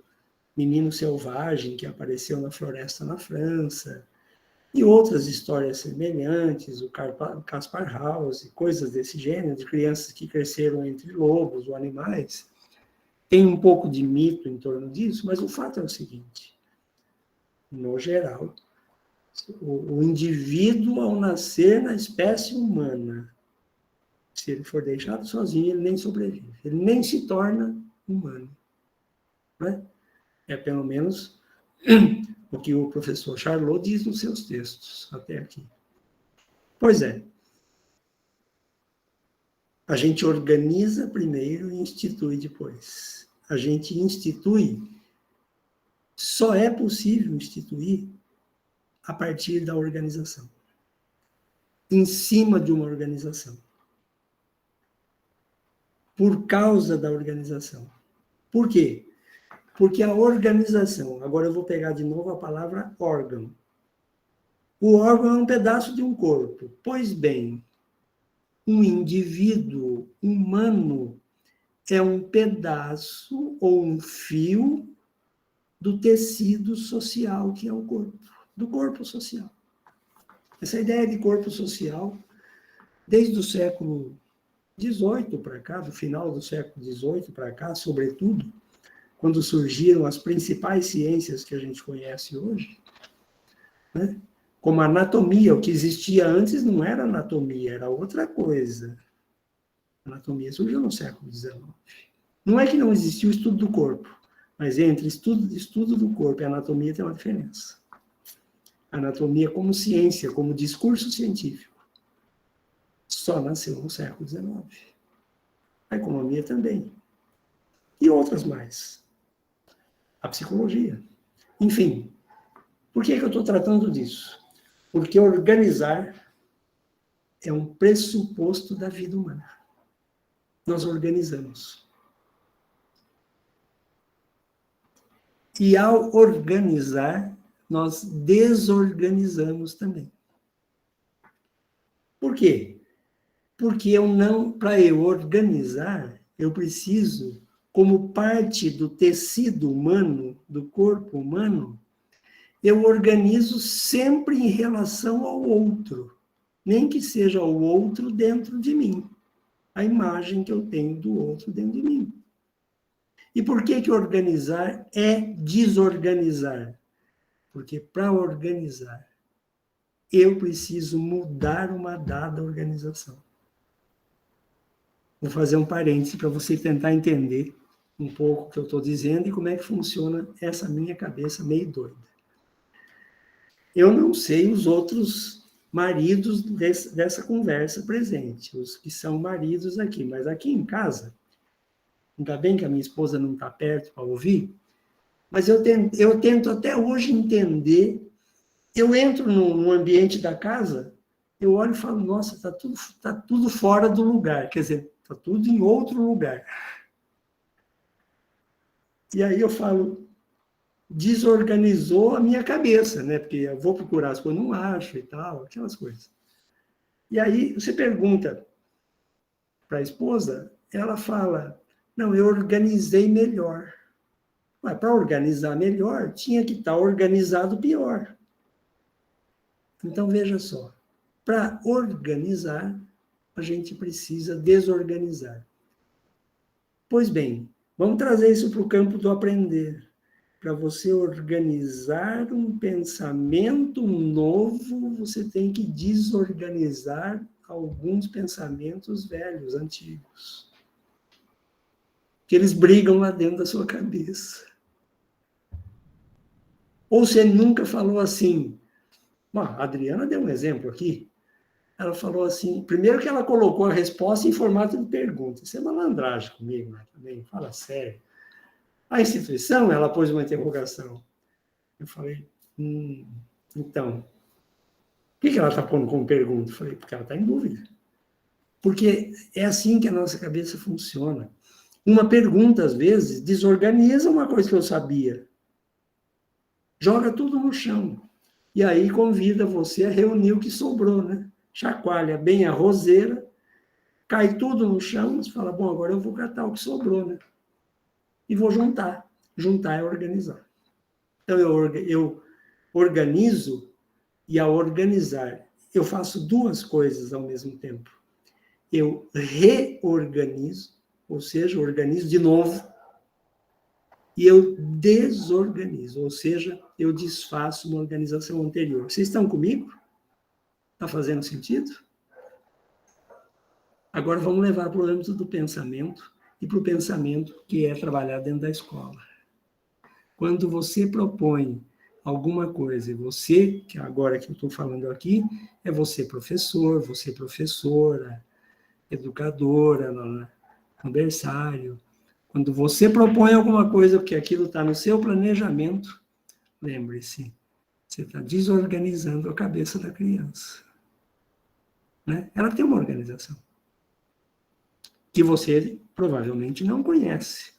menino selvagem que apareceu na floresta na França, e outras histórias semelhantes, o Kaspar Hauser, coisas desse gênero, de crianças que cresceram entre lobos ou animais, tem um pouco de mito em torno disso, mas o fato é o seguinte, no geral, o indivíduo, ao nascer na espécie humana, se ele for deixado sozinho, ele nem sobrevive, ele nem se torna humano. Né? É pelo menos o que o professor Charlot diz nos seus textos, até aqui. Pois é. A gente organiza primeiro e institui depois. A gente institui, só é possível instituir a partir da organização. Em cima de uma organização. Por causa da organização. Por quê? Porque a organização, agora eu vou pegar de novo a palavra órgão. O órgão é um pedaço de um corpo. Pois bem, um indivíduo humano é um pedaço ou um fio do tecido social que é o corpo, do corpo social. Essa ideia de corpo social, desde o século XVIII para cá, do final do século XVIII para cá, sobretudo, quando surgiram as principais ciências que a gente conhece hoje, né? Como a anatomia, o que existia antes não era anatomia, era outra coisa. A anatomia surgiu no século XIX. Não é que não existia o estudo do corpo, mas entre estudo do corpo e anatomia tem uma diferença. A anatomia como ciência, como discurso científico, só nasceu no século XIX. A economia também. E outras mais. A psicologia. Enfim, por que eu estou tratando disso? Porque organizar é um pressuposto da vida humana. Nós organizamos. E ao organizar, nós desorganizamos também. Por quê? Porque para eu organizar, eu preciso, como parte do tecido humano, do corpo humano, eu organizo sempre em relação ao outro, nem que seja o outro dentro de mim, a imagem que eu tenho do outro dentro de mim. E por que organizar é desorganizar? Porque para organizar, eu preciso mudar uma dada organização. Vou fazer um parêntese para você tentar entender um pouco o que eu estou dizendo e como é que funciona essa minha cabeça meio doida. Eu não sei os outros maridos dessa conversa presente, os que são maridos aqui, mas aqui em casa, ainda bem que a minha esposa não está perto para ouvir, mas eu tento até hoje entender. Eu entro no ambiente da casa, eu olho e falo, nossa, tá tudo fora do lugar, quer dizer, está tudo em outro lugar. E aí eu falo, desorganizou a minha cabeça, né? Porque eu vou procurar as coisas, não acho e tal, aquelas coisas. E aí você pergunta para a esposa, ela fala, não, eu organizei melhor. Mas para organizar melhor, tinha que estar organizado pior. Então, veja só, para organizar, a gente precisa desorganizar. Pois bem, vamos trazer isso para o campo do aprender. para você organizar um pensamento novo, você tem que desorganizar alguns pensamentos velhos, antigos. Que eles brigam lá dentro da sua cabeça. Ou você nunca falou assim... Bom, a Adriana deu um exemplo aqui. Ela falou assim, primeiro que ela colocou a resposta em formato de pergunta. Isso é malandragem comigo, né? Também, fala sério. A instituição, ela pôs uma interrogação. Eu falei, então, por que ela está pondo como pergunta? Eu falei, porque ela está em dúvida. Porque é assim que a nossa cabeça funciona. Uma pergunta, às vezes, desorganiza uma coisa que eu sabia. Joga tudo no chão. E aí convida você a reunir o que sobrou, né? Chacoalha bem a roseira, cai tudo no chão, você fala, bom, agora eu vou catar o que sobrou, né? E vou juntar. Juntar é organizar. Então, eu organizo, e ao organizar, eu faço duas coisas ao mesmo tempo. Eu reorganizo, ou seja, organizo de novo, e eu desorganizo, ou seja, eu desfaço uma organização anterior. Vocês estão comigo? Está fazendo sentido? Agora vamos levar para o âmbito do pensamento e para o pensamento que é trabalhar dentro da escola. Quando você propõe alguma coisa, e você, que agora que eu estou falando aqui, é você professor, você professora, educadora, no berçário. Quando você propõe alguma coisa, porque aquilo está no seu planejamento, lembre-se, você está desorganizando a cabeça da criança. Né? Ela tem uma organização que você provavelmente não conhece.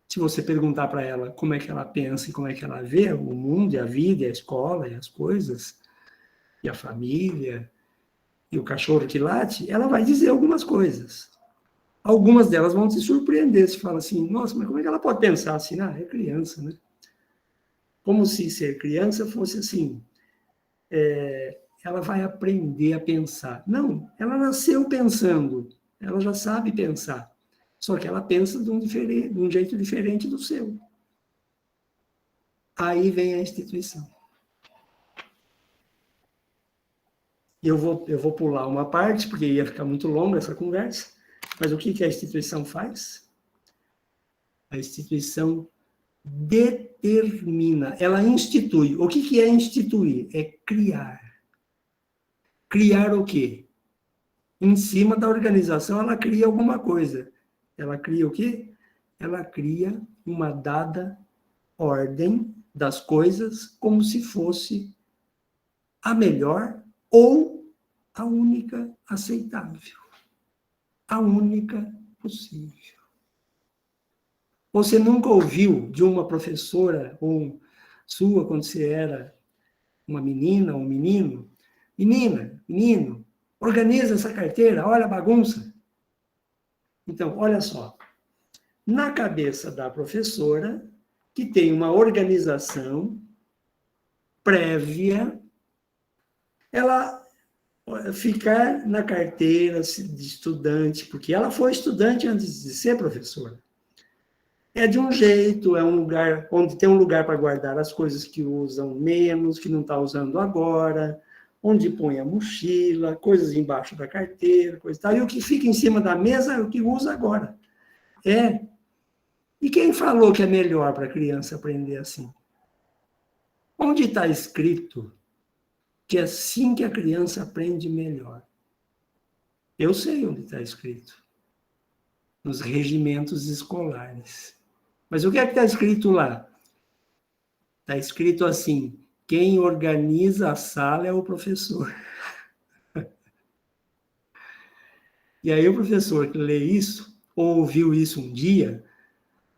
Se você perguntar para ela como é que ela pensa e como é que ela vê o mundo, e a vida, e a escola, e as coisas, e a família, e o cachorro que late, ela vai dizer algumas coisas. Algumas delas vão te surpreender. Você fala assim, nossa, mas como é que ela pode pensar assim? Ah, é criança, né? Como se ser criança fosse assim, ela vai aprender a pensar. Não, ela nasceu pensando, ela já sabe pensar. Só que ela pensa de um jeito diferente do seu. Aí vem a instituição. Eu vou pular uma parte, porque ia ficar muito longa essa conversa, mas o que a instituição faz? A instituição determina, ela institui. O que é instituir? É criar. Criar o quê? Em cima da organização, ela cria alguma coisa. Ela cria o quê? Ela cria uma dada ordem das coisas como se fosse a melhor ou a única aceitável. A única possível. Você nunca ouviu de uma professora ou sua, quando você era uma menina ou um menino, menina, menino, organiza essa carteira, olha a bagunça. Então, olha só, na cabeça da professora, que tem uma organização prévia, ela ficar na carteira de estudante, porque ela foi estudante antes de ser professora. É de um jeito, é um lugar onde tem um lugar para guardar as coisas que usam menos, que não está usando agora, onde põe a mochila, coisas embaixo da carteira, coisa e tal. E o que fica em cima da mesa é o que usa agora. E quem falou que é melhor para a criança aprender assim? Onde está escrito que é assim que a criança aprende melhor? Eu sei onde está escrito. Nos regimentos escolares. Mas o que é que está escrito lá? Está escrito assim, quem organiza a sala é o professor. E aí o professor que lê isso, ou ouviu isso um dia,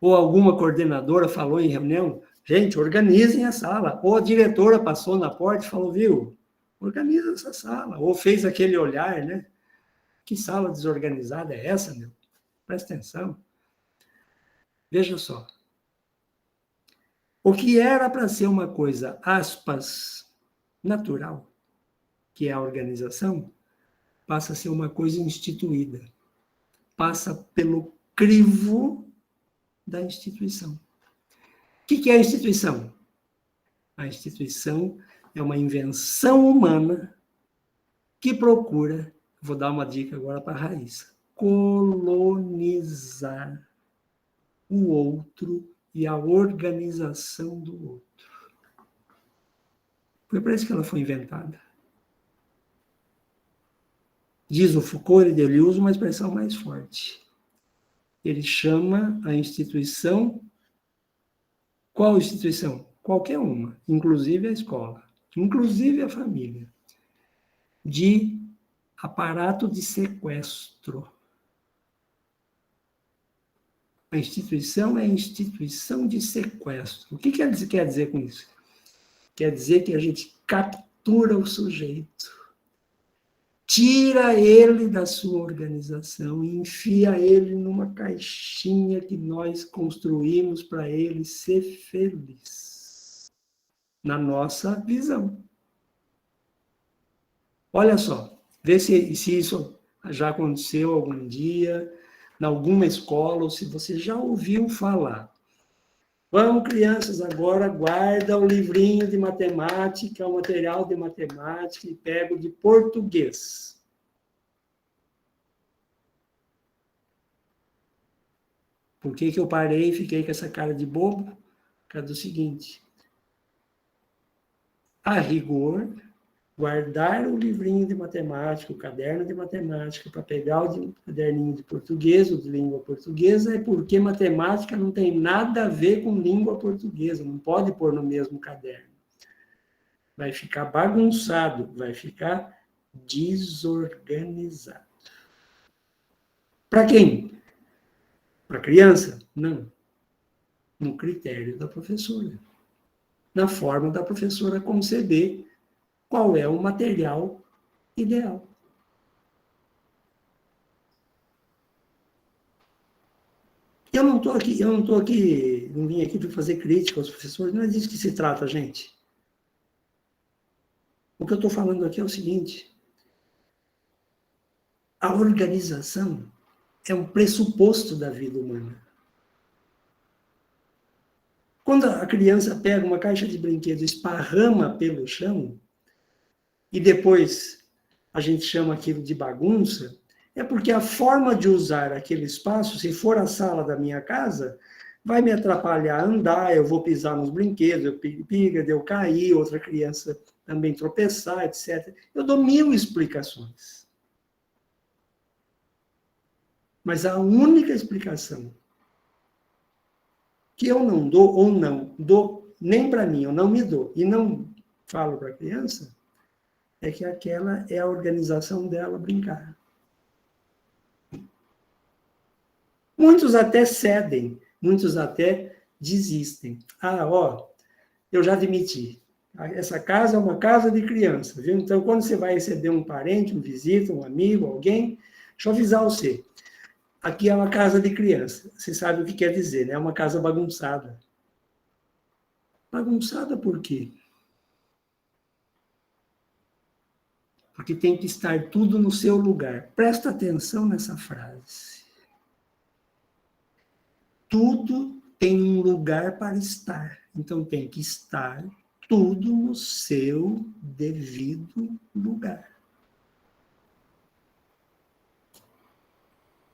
ou alguma coordenadora falou em reunião, gente, organizem a sala. Ou a diretora passou na porta e falou, viu, organiza essa sala. Ou fez aquele olhar, né? Que sala desorganizada é essa, meu? Presta atenção. Veja só. O que era para ser uma coisa, aspas, natural, que é a organização, passa a ser uma coisa instituída. Passa pelo crivo da instituição. que é a instituição? A instituição é uma invenção humana que procura, vou dar uma dica agora para a Raíssa, colonizar o outro e a organização do outro. Foi para isso que ela foi inventada. Diz o Foucault, ele usa uma expressão mais forte. Ele chama a instituição... Qual instituição? Qualquer uma, inclusive a escola, inclusive a família, de aparato de sequestro. A instituição é instituição de sequestro. O que quer dizer com isso? Quer dizer que a gente captura o sujeito, tira ele da sua organização e enfia ele numa caixinha que nós construímos para ele ser feliz, na nossa visão. Olha só, vê se isso já aconteceu algum dia, em alguma escola, ou se você já ouviu falar. Vamos, crianças, agora guarda o livrinho de matemática, o material de matemática e pega o de português. Por que eu parei e fiquei com essa cara de bobo? Por causa do seguinte. A rigor, guardar o livrinho de matemática, o caderno de matemática, para pegar o caderninho de português, o de língua portuguesa, é porque matemática não tem nada a ver com língua portuguesa, não pode pôr no mesmo caderno. Vai ficar bagunçado, vai ficar desorganizado. Para quem? Para a criança? Não. No critério da professora. Na forma da professora conceber qual é o material ideal. Eu não vim aqui para fazer crítica aos professores, não é disso que se trata, gente. O que eu estou falando aqui é o seguinte: a organização é um pressuposto da vida humana. Quando a criança pega uma caixa de brinquedos e esparrama pelo chão, e depois a gente chama aquilo de bagunça, é porque a forma de usar aquele espaço, se for a sala da minha casa, vai me atrapalhar a andar, eu vou pisar nos brinquedos, eu cair, outra criança também tropeçar, etc. Eu dou 1000 explicações. Mas a única explicação que eu não dou, ou não dou nem para mim, eu não me dou, e não falo para a criança, é que aquela é a organização dela brincar. Muitos até cedem, muitos até desistem. Eu já admiti. Essa casa é uma casa de criança, viu? Então, quando você vai receber um parente, um visita, um amigo, alguém, deixa eu avisar você. Aqui é uma casa de criança. Você sabe o que quer dizer, né? É uma casa bagunçada. Bagunçada por quê? Porque tem que estar tudo no seu lugar. Presta atenção nessa frase. Tudo tem um lugar para estar. Então tem que estar tudo no seu devido lugar.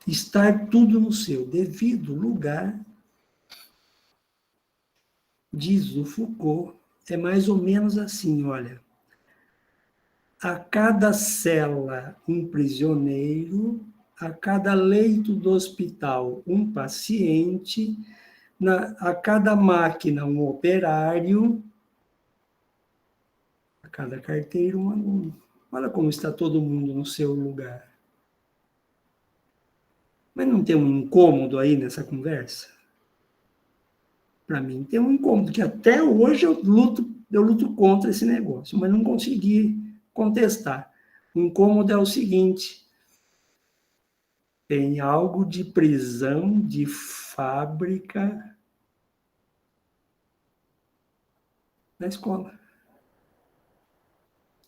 Estar tudo no seu devido lugar, diz o Foucault, é mais ou menos assim, olha. A cada cela, um prisioneiro, a cada leito do hospital, um paciente, a cada máquina, um operário, a cada carteiro, um aluno. Olha como está todo mundo no seu lugar. Mas não tem um incômodo aí nessa conversa? Para mim tem um incômodo, que até hoje eu luto contra esse negócio, mas não consegui contestar. O incômodo é o seguinte: tem algo de prisão, de fábrica na escola.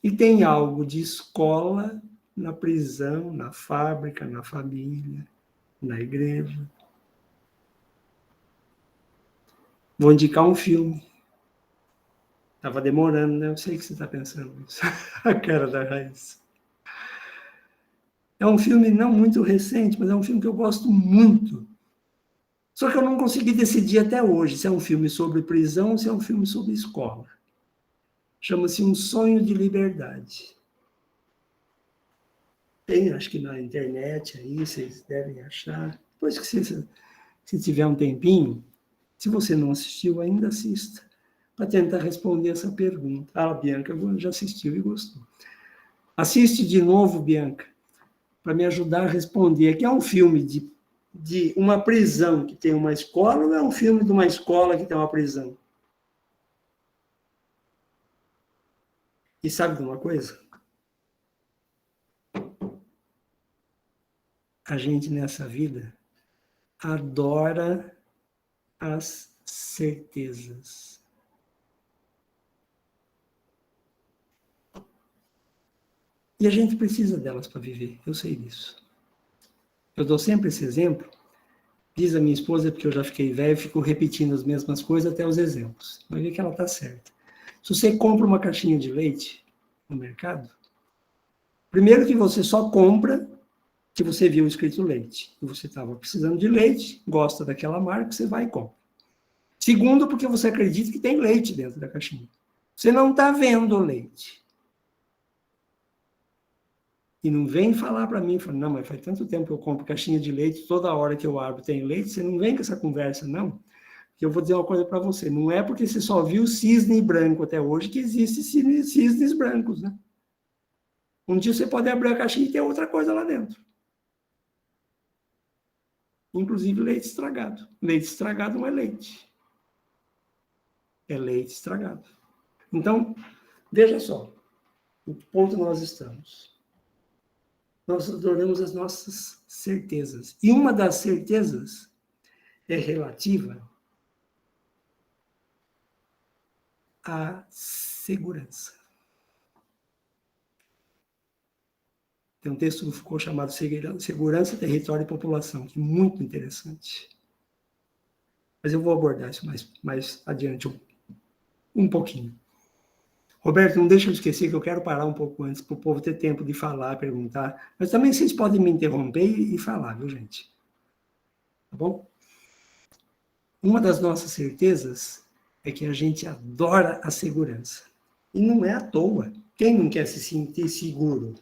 E tem algo de escola na prisão, na fábrica, na família, na igreja. Vou indicar um filme. Estava demorando, né? Eu sei que você está pensando nisso. A cara da Raíssa. É um filme não muito recente, mas é um filme que eu gosto muito. Só que eu não consegui decidir até hoje se é um filme sobre prisão ou se é um filme sobre escola. Chama-se Um Sonho de Liberdade. Tem, acho que na internet aí, vocês devem achar. Depois que se tiver um tempinho, se você não assistiu ainda, assista, para tentar responder essa pergunta. Ah, a Bianca já assistiu e gostou. Assiste de novo, Bianca, para me ajudar a responder. Aqui é um filme de uma prisão que tem uma escola ou é um filme de uma escola que tem uma prisão? E sabe de uma coisa? A gente nessa vida adora as certezas. E a gente precisa delas para viver, eu sei disso. Eu dou sempre esse exemplo, diz a minha esposa, porque eu já fiquei velho, fico repetindo as mesmas coisas até os exemplos. Vai ver que ela está certa. Se você compra uma caixinha de leite no mercado, primeiro que você só compra que você viu escrito leite. E você estava precisando de leite, gosta daquela marca, você vai e compra. Segundo, porque você acredita que tem leite dentro da caixinha. Você não está vendo o leite. E não vem falar para mim, fala, não, mas faz tanto tempo que eu compro caixinha de leite, toda hora que eu abro tem leite, você não vem com essa conversa, não. Porque eu vou dizer uma coisa para você, não é porque você só viu cisne branco até hoje que existe cisnes brancos, né? Um dia você pode abrir a caixinha e ter outra coisa lá dentro. Inclusive leite estragado. Leite estragado não é leite. É leite estragado. Então, veja só, o ponto nós estamos. Nós adoramos as nossas certezas. E uma das certezas é relativa à segurança. Tem um texto do Foucault chamado Segurança, Território e População, que é muito interessante. Mas eu vou abordar isso mais adiante um pouquinho. Roberto, não deixa eu esquecer que eu quero parar um pouco antes, para o povo ter tempo de falar, perguntar. Mas também vocês podem me interromper e falar, viu, gente? Tá bom? Uma das nossas certezas é que a gente adora a segurança. E não é à toa. Quem não quer se sentir seguro?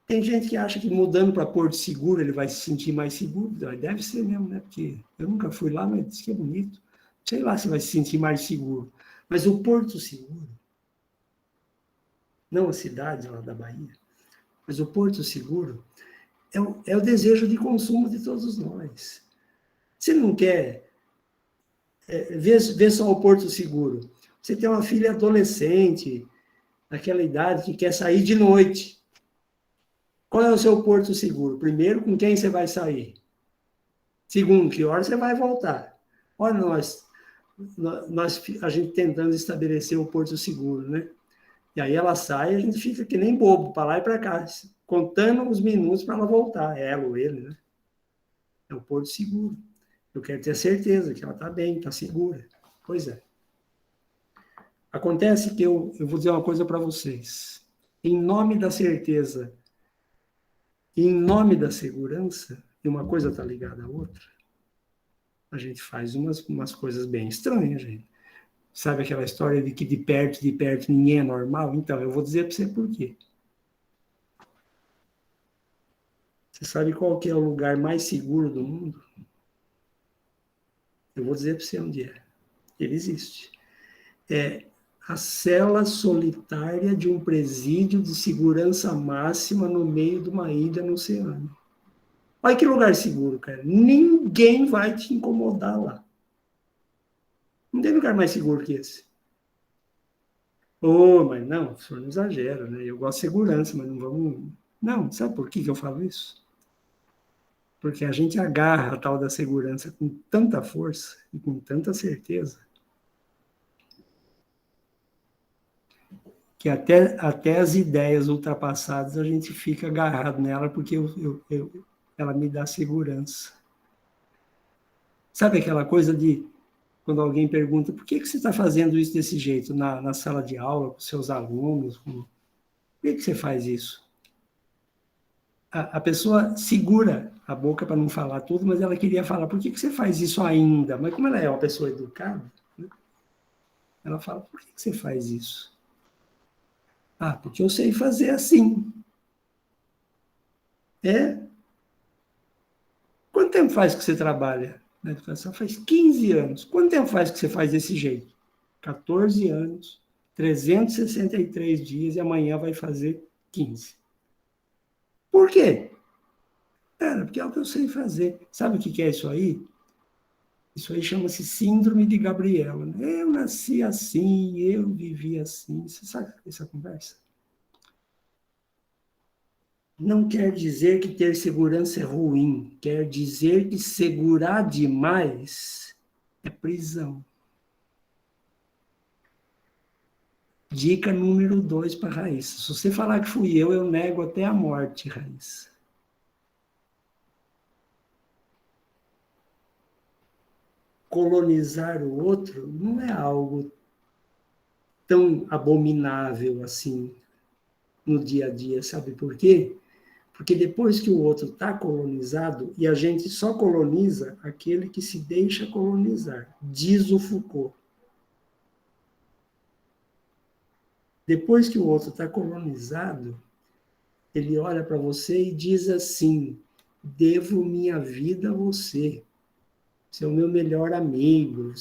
Tem gente que acha que mudando para Porto Seguro ele vai se sentir mais seguro. Deve ser mesmo, né? Porque eu nunca fui lá, mas diz que é bonito. Sei lá se vai se sentir mais seguro. Mas o Porto Seguro, não a cidade lá da Bahia, mas o Porto Seguro é o desejo de consumo de todos nós. Você não quer ver só o Porto Seguro. Você tem uma filha adolescente, naquela idade, que quer sair de noite. Qual é o seu Porto Seguro? Primeiro, com quem você vai sair? Segundo, que hora você vai voltar? Olha, a gente tentando estabelecer o Porto Seguro, né? E aí ela sai e a gente fica que nem bobo, para lá e para cá, contando os minutos para ela voltar. É ela ou ele, né? É o Porto Seguro. Eu quero ter certeza que ela está bem, está segura. Pois é. Acontece que eu vou dizer uma coisa para vocês. Em nome da certeza, em nome da segurança, e uma coisa está ligada à outra, a gente faz umas coisas bem estranhas, gente. Sabe aquela história de que de perto ninguém é normal? Então, eu vou dizer para você por quê. Você sabe qual que é o lugar mais seguro do mundo? Eu vou dizer para você onde é. Ele existe. É a cela solitária de um presídio de segurança máxima no meio de uma ilha no oceano. Olha que lugar seguro, cara. Ninguém vai te incomodar lá. Não tem lugar mais seguro que esse. Mas não, o senhor não exagera, né? Eu gosto de segurança, mas não vamos... Não, sabe por que eu falo isso? Porque a gente agarra a tal da segurança com tanta força e com tanta certeza que até as ideias ultrapassadas a gente fica agarrado nela porque ela me dá segurança. Sabe aquela coisa de, quando alguém pergunta, por que você está fazendo isso desse jeito, na sala de aula, com seus alunos? Por que você faz isso? A pessoa segura a boca para não falar tudo, mas ela queria falar, por que você faz isso ainda? Mas como ela é uma pessoa educada, né? Ela fala, por que você faz isso? Ah, porque eu sei fazer assim. Quanto tempo faz que você trabalha na educação? Faz 15 anos. Quanto tempo faz que você faz desse jeito? 14 anos, 363 dias, e amanhã vai fazer 15. Por quê? Porque é o que eu sei fazer. Sabe o que é isso aí? Isso aí chama-se síndrome de Gabriela. Né? Eu nasci assim, eu vivi assim. Você sabe essa conversa? Não quer dizer que ter segurança é ruim. Quer dizer que segurar demais é prisão. Dica número 2 para a Raíssa. Se você falar que fui eu nego até a morte, Raíssa. Colonizar o outro não é algo tão abominável assim no dia a dia, sabe por quê? Porque depois que o outro está colonizado, e a gente só coloniza aquele que se deixa colonizar, diz o Foucault. Depois que o outro está colonizado, ele olha para você e diz assim, devo minha vida a você. Você é o meu melhor amigo.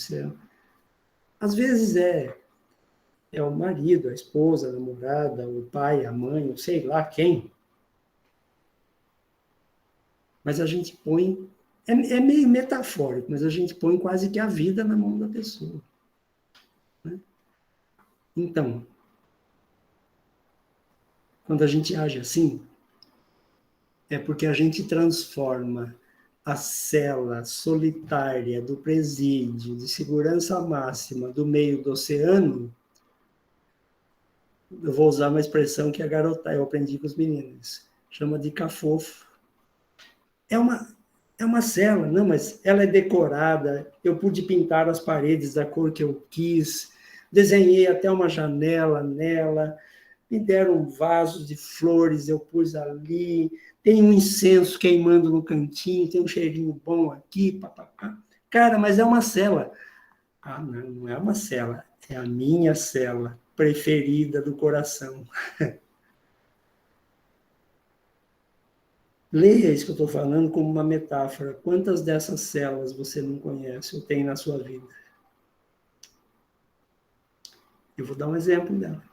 Às vezes é o marido, a esposa, a namorada, o pai, a mãe, sei lá quem. Mas a gente põe... É meio metafórico, mas a gente põe quase que a vida na mão da pessoa. Né? Então, quando a gente age assim, é porque a gente transforma a cela solitária do presídio de segurança máxima do meio do oceano. Eu vou usar uma expressão que eu aprendi com os meninos, chama de cafofo. É uma cela, não, mas ela é decorada, eu pude pintar as paredes da cor que eu quis, desenhei até uma janela nela, me deram vasos de flores, eu pus ali, tem um incenso queimando no cantinho, tem um cheirinho bom aqui, papapá. Cara, mas é uma cela. Ah, não é uma cela, é a minha cela preferida do coração. Leia isso que eu estou falando como uma metáfora. Quantas dessas celas você não conhece ou tem na sua vida? Eu vou dar um exemplo dela.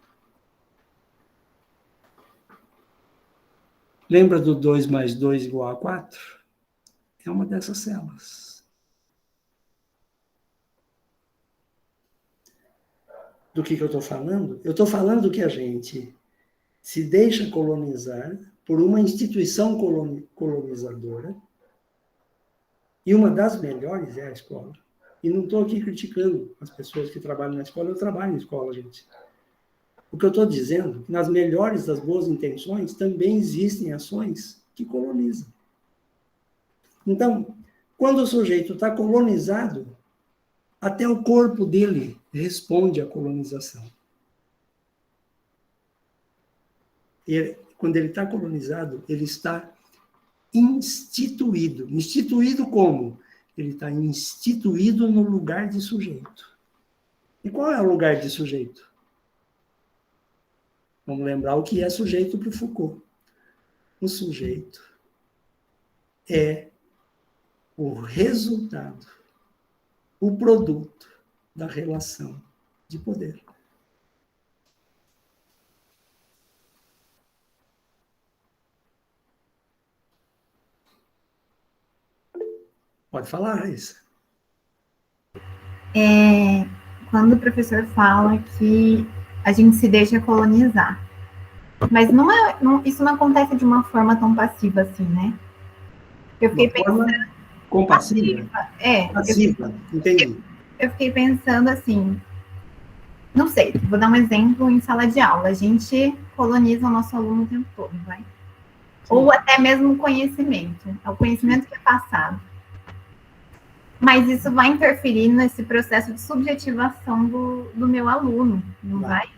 Lembra do 2 mais 2 igual a 4? É uma dessas celas. Do que eu estou falando? Eu estou falando que a gente se deixa colonizar por uma instituição colonizadora, e uma das melhores é a escola. E não estou aqui criticando as pessoas que trabalham na escola, eu trabalho na escola, gente. O que eu estou dizendo, nas melhores das boas intenções, também existem ações que colonizam. Então, quando o sujeito está colonizado, até o corpo dele responde à colonização. Quando ele está colonizado, ele está instituído. Instituído como? Ele está instituído no lugar de sujeito. E qual é o lugar de sujeito? Vamos lembrar o que é sujeito para o Foucault. O sujeito é o resultado, o produto da relação de poder. Pode falar, Raíssa. Quando o professor fala que a gente se deixa colonizar. Mas isso não acontece de uma forma tão passiva assim, né? Eu fiquei pensando... Compassiva? Passiva, entendi. Eu fiquei pensando assim, não sei, vou dar um exemplo em sala de aula. A gente coloniza o nosso aluno o tempo todo, vai? Sim. Ou até mesmo o conhecimento. É o conhecimento que é passado. Mas isso vai interferir nesse processo de subjetivação do meu aluno, não vai?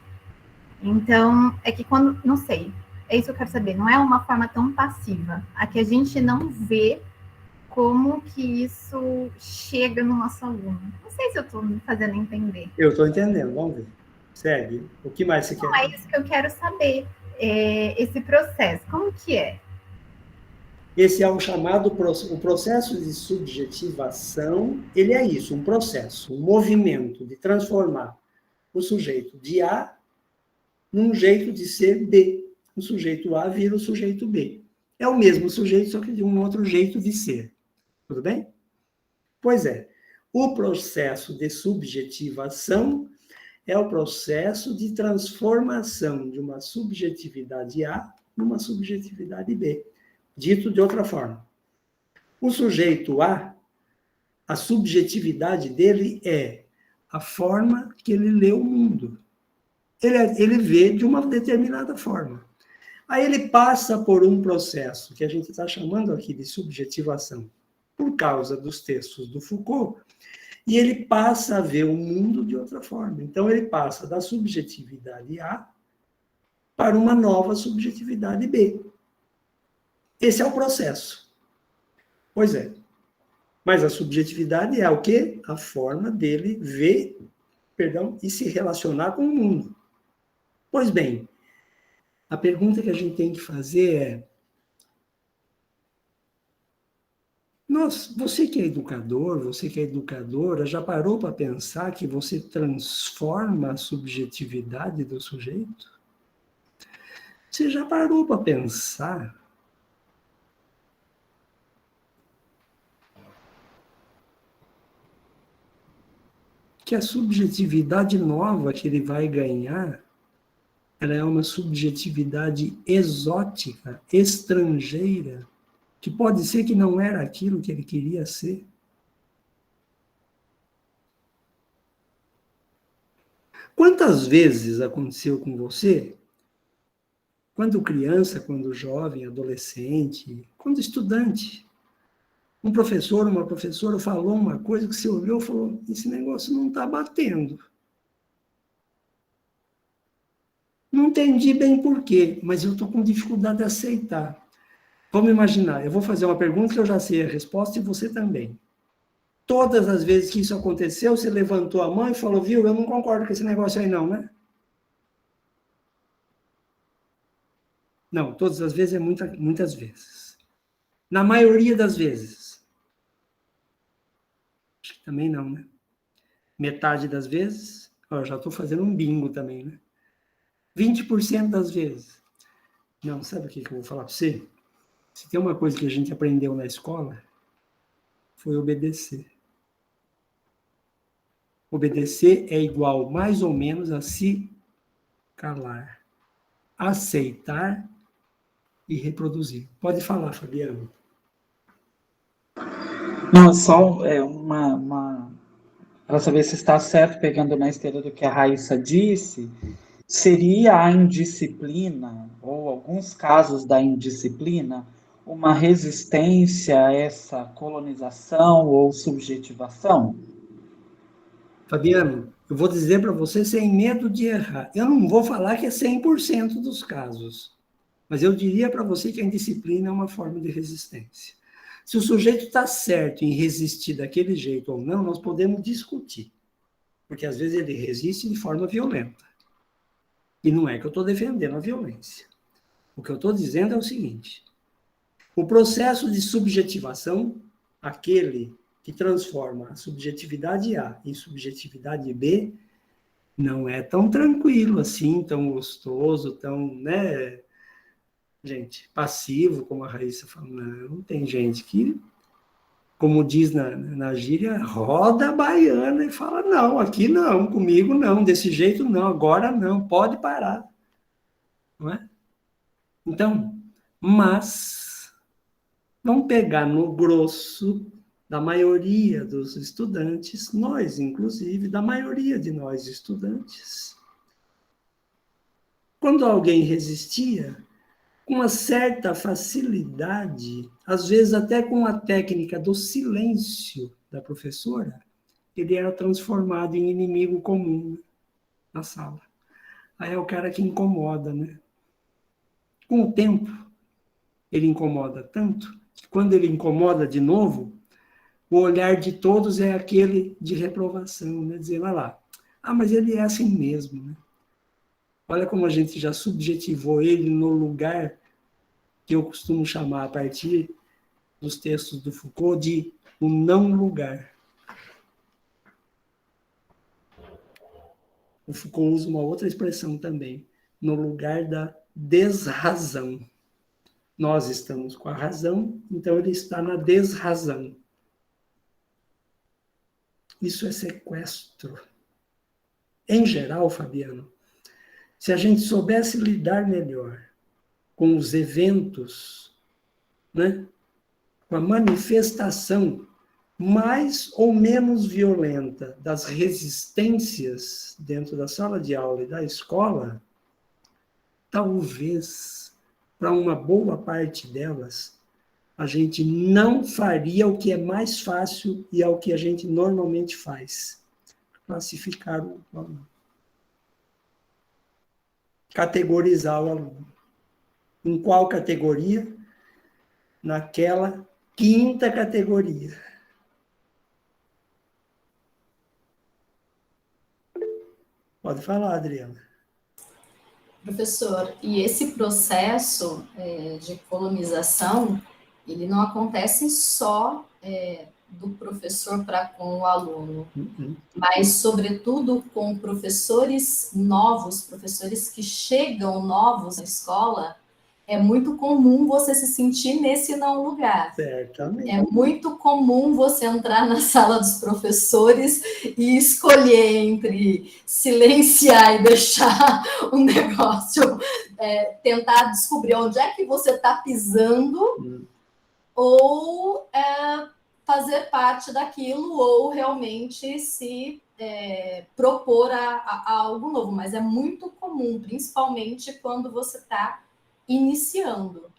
Então, é que quando, não sei, é isso que eu quero saber, não é uma forma tão passiva, a que a gente não vê como que isso chega no nosso aluno. Não sei se eu estou me fazendo entender. Eu estou entendendo, vamos ver. Segue. O que mais você quer? Não, é isso que eu quero saber, esse processo, como que é? Esse é o chamado o processo de subjetivação, ele é isso, um processo, um movimento de transformar o sujeito de A num jeito de ser B. O sujeito A vira o sujeito B. É o mesmo sujeito, só que de um outro jeito de ser. Tudo bem? Pois é. O processo de subjetivação é o processo de transformação de uma subjetividade A numa subjetividade B. Dito de outra forma, o sujeito A, a subjetividade dele é a forma que ele lê o mundo. Ele vê de uma determinada forma. Aí ele passa por um processo que a gente está chamando aqui de subjetivação, por causa dos textos do Foucault, e ele passa a ver o mundo de outra forma. Então, ele passa da subjetividade A para uma nova subjetividade B. Esse é o processo. Pois é. Mas a subjetividade é o quê? A forma dele ver, e se relacionar com o mundo. Pois bem, a pergunta que a gente tem que fazer é: você que é educador, você que é educadora, já parou para pensar que você transforma a subjetividade do sujeito? Você já parou para pensar que a subjetividade nova que ele vai ganhar, ela é uma subjetividade exótica, estrangeira, que pode ser que não era aquilo que ele queria ser? Quantas vezes aconteceu com você, quando criança, quando jovem, adolescente, quando estudante, um professor, uma professora falou uma coisa que você olhou e falou: esse negócio não está batendo. Não entendi bem por quê, mas eu estou com dificuldade de aceitar. Vamos imaginar, eu vou fazer uma pergunta que eu já sei a resposta e você também. Todas as vezes que isso aconteceu, você levantou a mão e falou: viu, eu não concordo com esse negócio aí não, né? Não, todas as vezes é muitas vezes. Na maioria das vezes. Acho que também não, né? Metade das vezes. Eu já estou fazendo um bingo também, né? 20% das vezes. Não, sabe o que eu vou falar para você? Se tem uma coisa que a gente aprendeu na escola, foi obedecer. Obedecer é igual, mais ou menos, a se calar, aceitar e reproduzir. Pode falar, Fabiano. Não, só para saber se está certo, pegando na esteira do que a Raíssa disse, seria a indisciplina, ou alguns casos da indisciplina, uma resistência a essa colonização ou subjetivação? Fabiano, eu vou dizer para você sem medo de errar. Eu não vou falar que é 100% dos casos, mas eu diria para você que a indisciplina é uma forma de resistência. Se o sujeito está certo em resistir daquele jeito ou não, nós podemos discutir, porque às vezes ele resiste de forma violenta. E não é que eu estou defendendo a violência. O que eu estou dizendo é o seguinte: o processo de subjetivação, aquele que transforma a subjetividade A em subjetividade B, não é tão tranquilo assim, tão gostoso, tão, né, gente, passivo, como a Raíssa falou. Não, tem gente que, como diz na gíria, roda a baiana e fala: não, aqui não, comigo não, desse jeito não, agora não, pode parar. Não é? Então, mas vamos pegar no grosso da maioria dos estudantes, nós, inclusive, da maioria de nós estudantes. Quando alguém resistia, com uma certa facilidade, às vezes até com a técnica do silêncio, da professora, ele era transformado em inimigo comum, né, na sala. Aí é o cara que incomoda, né? Com o tempo, ele incomoda tanto, que quando ele incomoda de novo, o olhar de todos é aquele de reprovação, né? Dizer, olha lá, mas ele é assim mesmo, né? Olha como a gente já subjetivou ele no lugar que eu costumo chamar, a partir dos textos do Foucault, de o não lugar. O Foucault usa uma outra expressão também, no lugar da desrazão. Nós estamos com a razão, então ele está na desrazão. Isso é sequestro. Em geral, Fabiano, se a gente soubesse lidar melhor com os eventos, né, com a manifestação mais ou menos violenta das resistências dentro da sala de aula e da escola, talvez, para uma boa parte delas, a gente não faria o que é mais fácil e é o que a gente normalmente faz: classificar o aluno, categorizar o aluno. Em qual categoria? Naquela quinta categoria. Pode falar, Adriana. Professor, e esse processo de colonização, ele não acontece só do professor para com o aluno, mas, sobretudo, com professores novos, professores que chegam novos na escola. É muito comum você se sentir nesse não lugar. Certamente. É muito comum você entrar na sala dos professores e escolher entre silenciar e deixar o negócio, tentar descobrir onde é que você está pisando, ou fazer parte daquilo, ou realmente se propor a algo novo. Mas é muito comum, principalmente quando você está iniciando.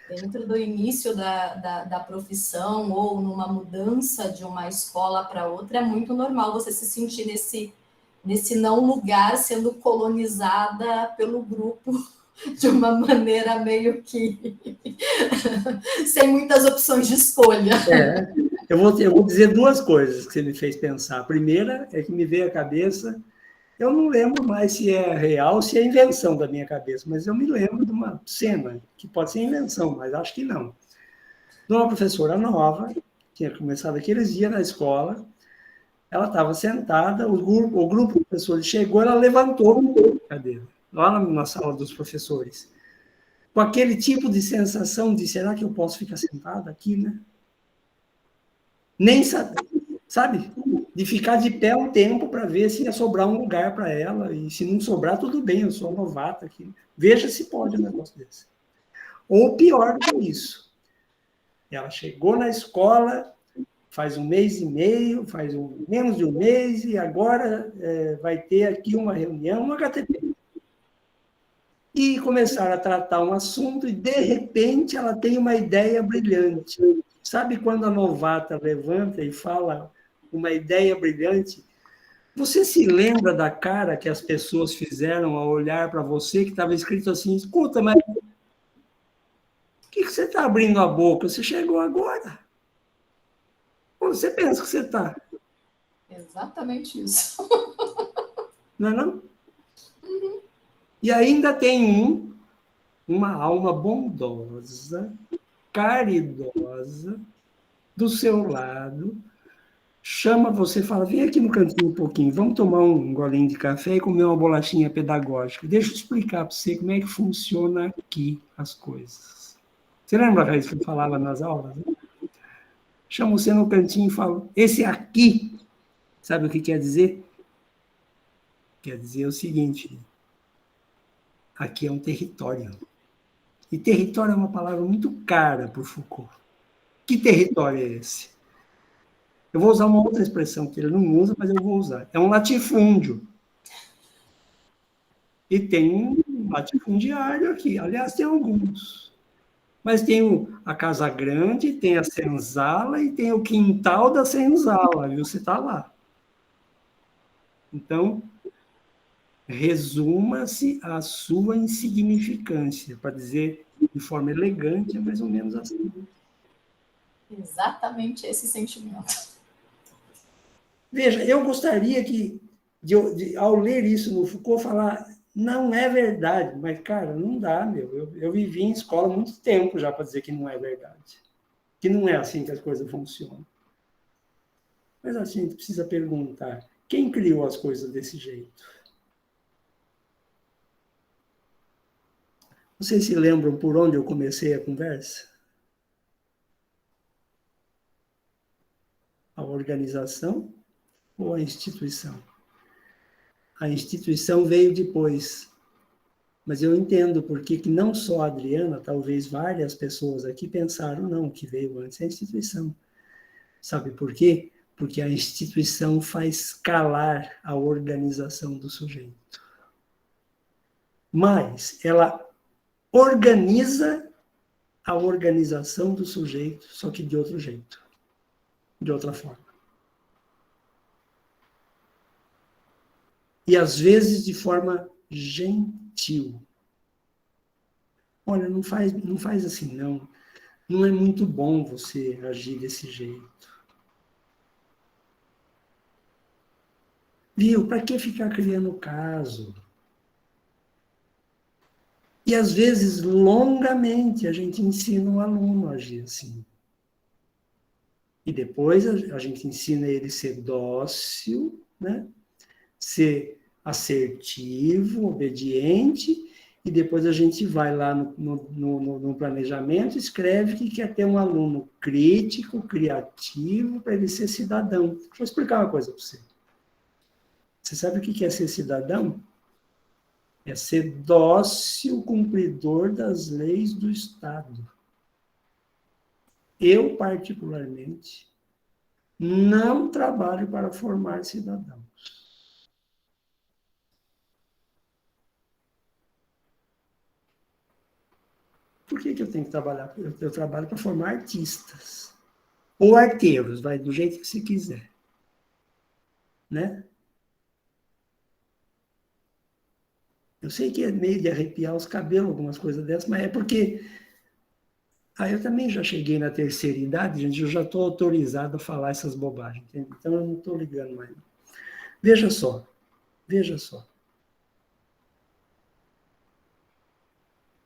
Dentro do início da profissão, ou numa mudança de uma escola para outra, é muito normal você se sentir nesse não lugar, sendo colonizada pelo grupo de uma maneira meio que sem muitas opções de escolha. Eu vou dizer duas coisas que você me fez pensar. A primeira é que me veio à cabeça, eu não lembro mais se é real ou se é invenção da minha cabeça, mas eu me lembro de uma cena, que pode ser invenção, mas acho que não. De uma professora nova, que tinha começado aqueles dias na escola, ela estava sentada, o grupo de professores chegou, ela levantou a cadeira, lá na sala dos professores, com aquele tipo de sensação de, será que eu posso ficar sentada aqui, né? Nem sabe? De ficar de pé um tempo para ver se ia sobrar um lugar para ela, e se não sobrar, tudo bem, eu sou novata aqui. Veja se pode um negócio desse. Ou pior do que isso, ela chegou na escola faz 1 mês e meio, faz menos de 1 mês, e agora vai ter aqui uma reunião no HTP. E começaram a tratar um assunto, e de repente ela tem uma ideia brilhante. Sabe quando a novata levanta e fala uma ideia brilhante? Você se lembra da cara que as pessoas fizeram ao olhar para você, que estava escrito assim, escuta, mas o que você está abrindo a boca? Você chegou agora. Onde você pensa que você está? Exatamente isso. Não é não? E ainda tem uma alma bondosa, caridosa, do seu lado, chama você e fala, vem aqui no cantinho um pouquinho, vamos tomar um golinho de café e comer uma bolachinha pedagógica. Deixa eu explicar para você como é que funciona aqui as coisas. Você lembra, Raíssa, que eu falava nas aulas? Né? Chama você no cantinho e fala, esse aqui, sabe o que quer dizer? Quer dizer o seguinte, aqui é um território. E território é uma palavra muito cara para o Foucault. Que território é esse? Eu vou usar uma outra expressão que ele não usa, mas eu vou usar. É um latifúndio. E tem um latifundiário aqui. Aliás, tem alguns. Mas tem a casa grande, tem a senzala e tem o quintal da senzala, viu? Você está lá. Então, resuma-se a sua insignificância, para dizer de forma elegante, é mais ou menos assim. Exatamente esse sentimento. Veja, eu gostaria que, ao ler isso no Foucault, falar, não é verdade, mas, cara, não dá, meu. Eu vivi em escola há muito tempo já para dizer que não é verdade. Que não é assim que as coisas funcionam. Mas a gente precisa perguntar, quem criou as coisas desse jeito? Vocês se lembram por onde eu comecei a conversa? A organização ou a instituição? A instituição veio depois. Mas eu entendo porque que não só a Adriana, talvez várias pessoas aqui pensaram, não, o que veio antes é a instituição. Sabe por quê? Porque a instituição faz calar a organização do sujeito. Mas ela organiza a organização do sujeito, só que de outro jeito, de outra forma. E às vezes de forma gentil. Olha, não faz assim, não. Não é muito bom você agir desse jeito. Viu? Para que ficar criando caso? E às vezes, longamente, a gente ensina o aluno a agir assim. E depois a gente ensina ele a ser dócil, né? Ser assertivo, obediente, e depois a gente vai lá no planejamento, escreve que quer ter um aluno crítico, criativo, para ele ser cidadão. Deixa eu explicar uma coisa para você. Você sabe o que é ser cidadão? É ser dócil cumpridor das leis do Estado. Eu, particularmente, não trabalho para formar cidadãos. Por que eu tenho que trabalhar? Eu trabalho para formar artistas. Ou arteiros, vai do jeito que você quiser. Né? Eu sei que é meio de arrepiar os cabelos, algumas coisas dessas, mas é porque eu também já cheguei na terceira idade, gente, eu já estou autorizado a falar essas bobagens, entende? Então eu não estou ligando mais. Veja só.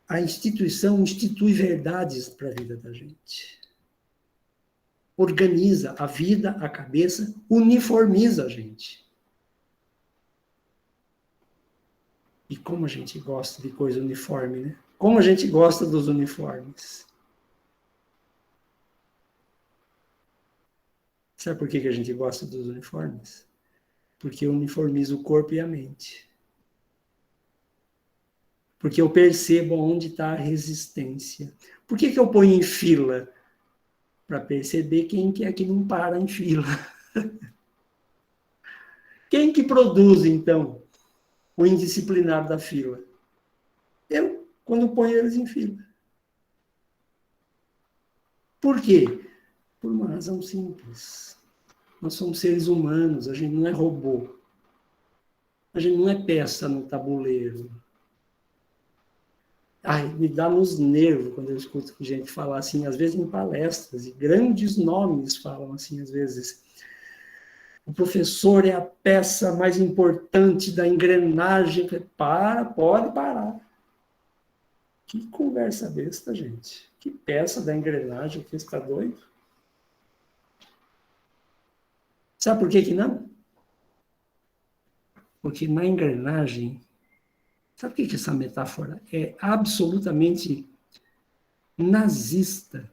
A instituição institui verdades para a vida da gente. Organiza a vida, a cabeça, uniformiza a gente. E como a gente gosta de coisa uniforme, né? Como a gente gosta dos uniformes. Sabe por que a gente gosta dos uniformes? Porque uniformiza o corpo e a mente. Porque eu percebo onde está a resistência. Por que eu ponho em fila? Para perceber quem que é que não para em fila. Quem que produz, então, o indisciplinado da fila? Eu, quando ponho eles em fila. Por quê? Por uma razão simples. Nós somos seres humanos, a gente não é robô. A gente não é peça no tabuleiro. Ai, me dá nos nervos quando eu escuto gente falar assim, às vezes em palestras, e grandes nomes falam assim, às vezes. O professor é a peça mais importante da engrenagem. Pode parar. Que conversa besta, gente. Que peça da engrenagem, que está doido? Sabe por que não? Porque na engrenagem, sabe o que essa metáfora é absolutamente nazista?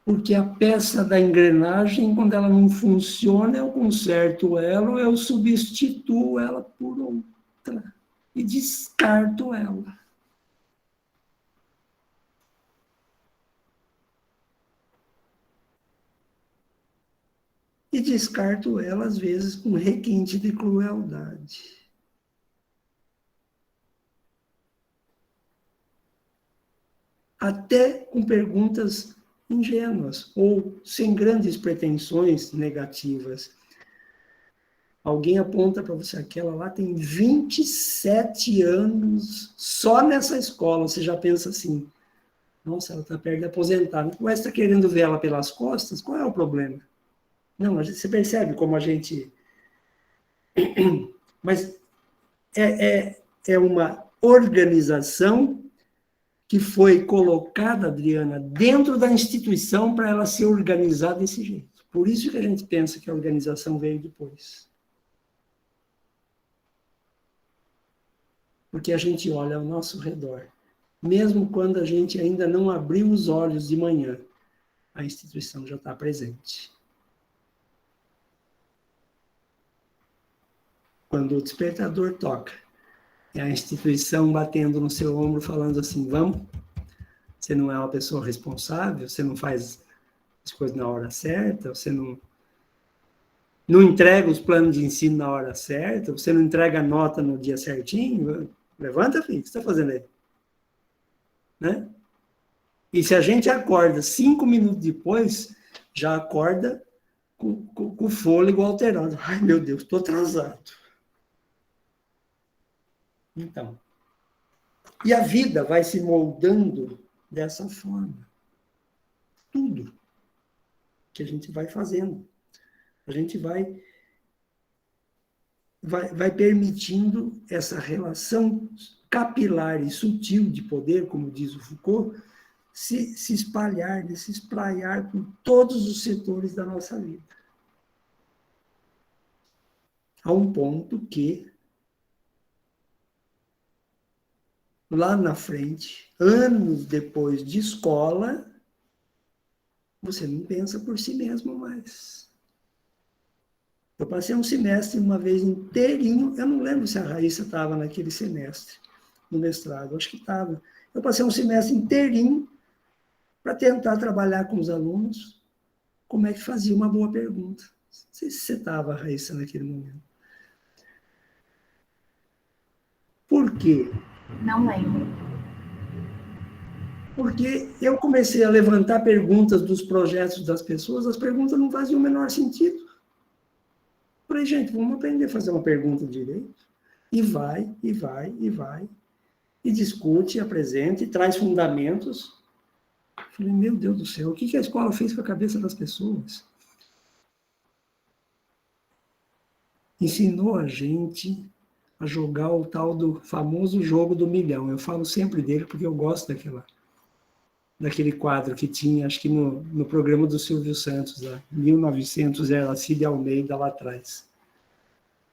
Porque a peça da engrenagem, quando ela não funciona, eu conserto ela ou eu substituo ela por outra e descarto ela. E descarto ela, às vezes, com requinte de crueldade. até com perguntas ingênuas ou sem grandes pretensões negativas. Alguém aponta para você, aquela lá tem 27 anos só nessa escola. Você já pensa assim, nossa, ela está perto de aposentar. Mas você está querendo ver ela pelas costas? Qual é o problema? Não, você percebe como a gente... Mas é uma organização que foi colocada, Adriana, dentro da instituição para ela se organizar desse jeito. Por isso que a gente pensa que a organização veio depois. Porque a gente olha ao nosso redor. Mesmo quando a gente ainda não abriu os olhos de manhã, a instituição já está presente. Quando o despertador toca, é a instituição batendo no seu ombro, falando assim, vamos, você não é uma pessoa responsável, você não faz as coisas na hora certa, você não entrega os planos de ensino na hora certa, você não entrega a nota no dia certinho, levanta, filho, o que você está fazendo aí? Né? E se a gente acorda 5 minutos depois, já acorda com o fôlego alterado. Ai, meu Deus, estou atrasado. Então, e a vida vai se moldando dessa forma. Tudo que a gente vai fazendo. A gente vai permitindo essa relação capilar e sutil de poder, como diz o Foucault, se espalhar, se espraiar por todos os setores da nossa vida. A um ponto que, lá na frente, anos depois de escola, você não pensa por si mesmo mais. Eu passei um semestre, uma vez inteirinho, eu não lembro se a Raíssa estava naquele semestre, no mestrado, acho que estava. Eu passei um semestre inteirinho para tentar trabalhar com os alunos como é que fazia uma boa pergunta. Não sei se você estava, Raíssa, naquele momento. Por quê? Não lembro. Porque eu comecei a levantar perguntas dos projetos das pessoas, as perguntas não faziam o menor sentido. Falei, gente, vamos aprender a fazer uma pergunta direito. E vai, e vai, e vai. E discute, apresenta, e traz fundamentos. Falei, meu Deus do céu, o que a escola fez com a cabeça das pessoas? Ensinou a gente a jogar o tal do famoso jogo do milhão. Eu falo sempre dele porque eu gosto daquele quadro que tinha, acho que no programa do Silvio Santos, lá, 1900, era Cide Almeida lá atrás.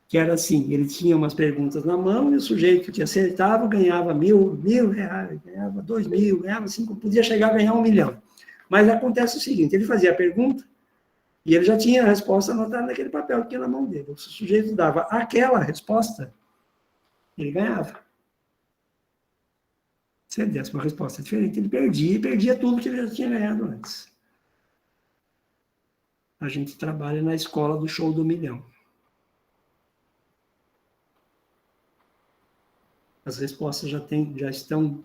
Que era assim, ele tinha umas perguntas na mão e o sujeito que acertava ganhava mil reais, ganhava 2.000, ganhava 5, podia chegar a ganhar 1 milhão. Mas acontece o seguinte, ele fazia a pergunta e ele já tinha a resposta anotada naquele papel que tinha na mão dele. O sujeito dava aquela resposta, ele ganhava. Se ele desse uma resposta diferente, ele perdia, e perdia tudo que ele já tinha ganhado antes. A gente trabalha na escola do show do milhão. As respostas já estão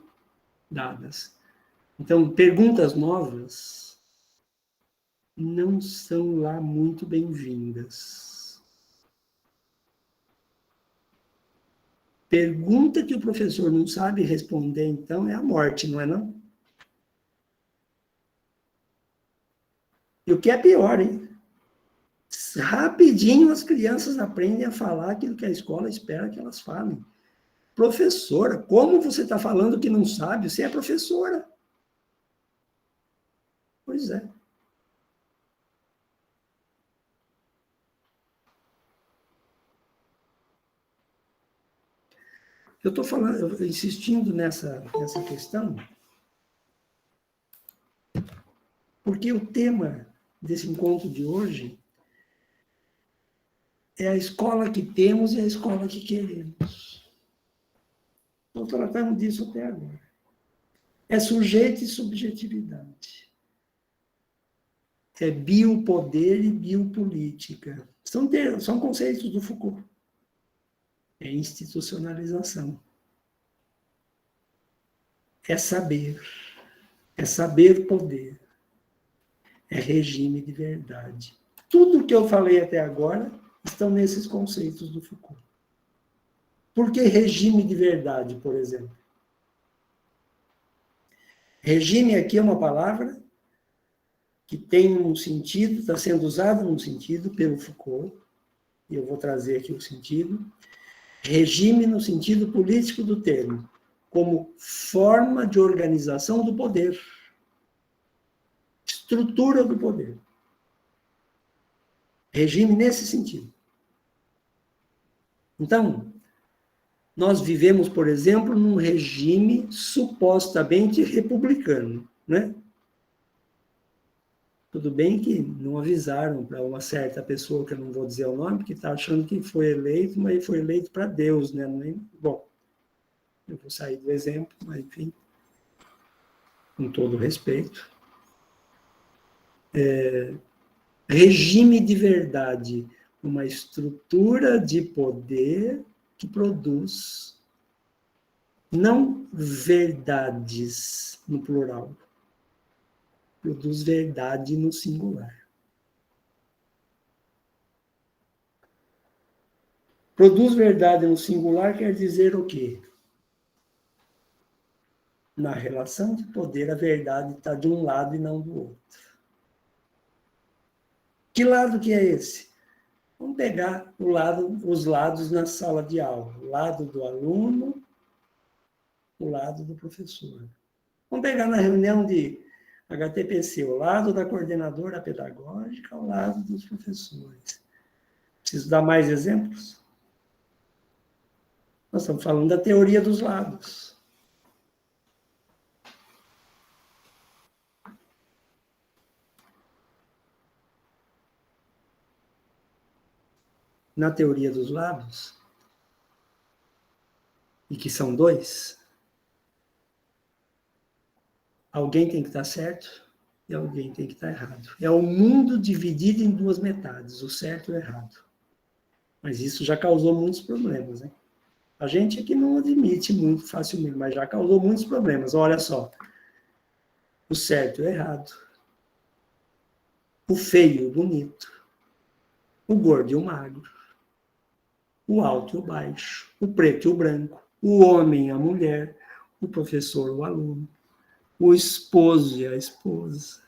dadas. Então, perguntas novas não são lá muito bem-vindas. Pergunta que o professor não sabe responder, então, é a morte, não é não? E o que é pior, hein? Rapidinho as crianças aprendem a falar aquilo que a escola espera que elas falem. Professora, como você está falando que não sabe? Você é professora. Pois é. Eu estou falando, insistindo nessa questão, porque o tema desse encontro de hoje é a escola que temos e a escola que queremos. Estou tratando disso até agora. É sujeito e subjetividade. É biopoder e biopolítica. São conceitos do Foucault. É institucionalização. É saber. é saber poder, é regime de verdade. Tudo que eu falei até agora estão nesses conceitos do Foucault. Por que regime de verdade, por exemplo? Regime aqui é uma palavra que tem um sentido, está sendo usada num sentido pelo Foucault, e eu vou trazer aqui o sentido. Regime no sentido político do termo, como forma de organização do poder, estrutura do poder. Regime nesse sentido. Então, nós vivemos, por exemplo, num regime supostamente republicano, né? Tudo bem que não avisaram para uma certa pessoa, que eu não vou dizer o nome, porque está achando que foi eleito, mas foi eleito para Deus, né? Bom, eu vou sair do exemplo, mas enfim, com todo respeito. Regime de verdade, uma estrutura de poder que produz não verdades no plural, produz verdade no singular. Produz verdade no singular quer dizer o quê? Na relação de poder, a verdade está de um lado e não do outro. Que lado que é esse? Vamos pegar os lados na sala de aula. O lado do aluno, o lado do professor. Vamos pegar na reunião de HTPC, o lado da coordenadora pedagógica, o lado dos professores. Preciso dar mais exemplos? Nós estamos falando da teoria dos lados. Na teoria dos lados, e que são dois, alguém tem que estar certo e alguém tem que estar errado. É o mundo dividido em duas metades, o certo e o errado. Mas isso já causou muitos problemas, né? A gente aqui não admite muito facilmente, mas já causou muitos problemas. Olha só, o certo e o errado, o feio e o bonito, o gordo e o magro, o alto e o baixo, o preto e o branco, o homem e a mulher, o professor e o aluno, o esposo e a esposa,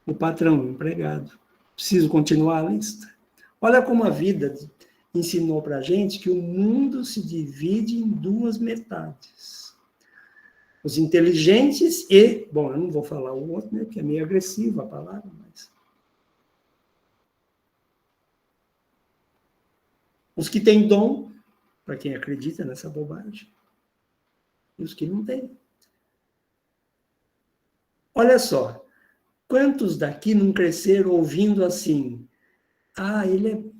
o patrão e o empregado. Preciso continuar a lista? Olha como a vida ensinou para a gente que o mundo se divide em duas metades. Os inteligentes e... Bom, eu não vou falar o outro, né, porque é meio agressiva a palavra, mas... Os que têm dom, para quem acredita nessa bobagem, e os que não têm. Olha só, quantos daqui não cresceram ouvindo assim? Ah, ele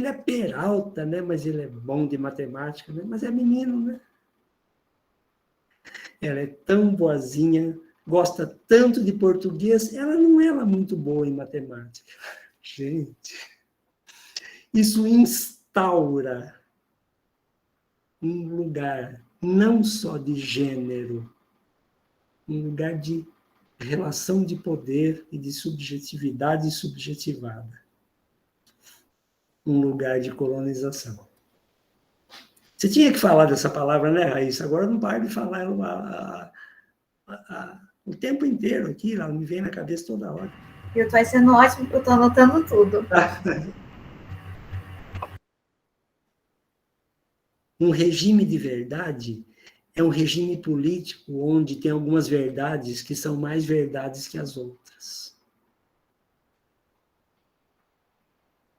é peralta, né? Mas ele é bom de matemática, né? Mas é menino, né? Ela é tão boazinha, gosta tanto de português, ela não é lá muito boa em matemática. Gente, isso instaura um lugar não só de gênero, um lugar de relação de poder e de subjetividade subjetivada. Um lugar de colonização. Você tinha que falar dessa palavra, né, Raíssa? Agora não paro de falar ela o tempo inteiro aqui, ela me vem na cabeça toda hora. Eu estou sendo ótimo, porque eu estou anotando tudo. Um regime de verdade é um regime político onde tem algumas verdades que são mais verdades que as outras.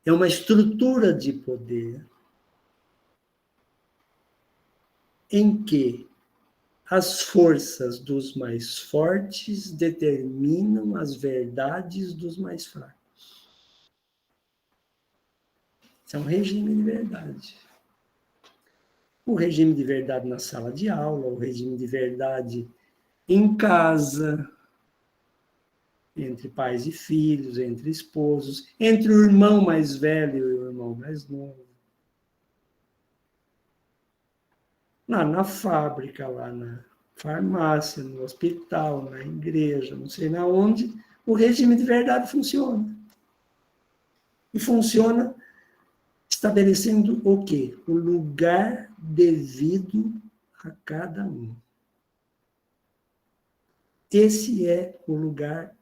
É uma estrutura de poder em que as forças dos mais fortes determinam as verdades dos mais fracos. Isso é um regime de verdade. O regime de verdade na sala de aula, o regime de verdade em casa, entre pais e filhos, entre esposos, entre o irmão mais velho e o irmão mais novo. Lá na fábrica, lá na farmácia, no hospital, na igreja, não sei na onde, o regime de verdade funciona. E funciona estabelecendo o quê? O lugar devido a cada um. Esse é o lugar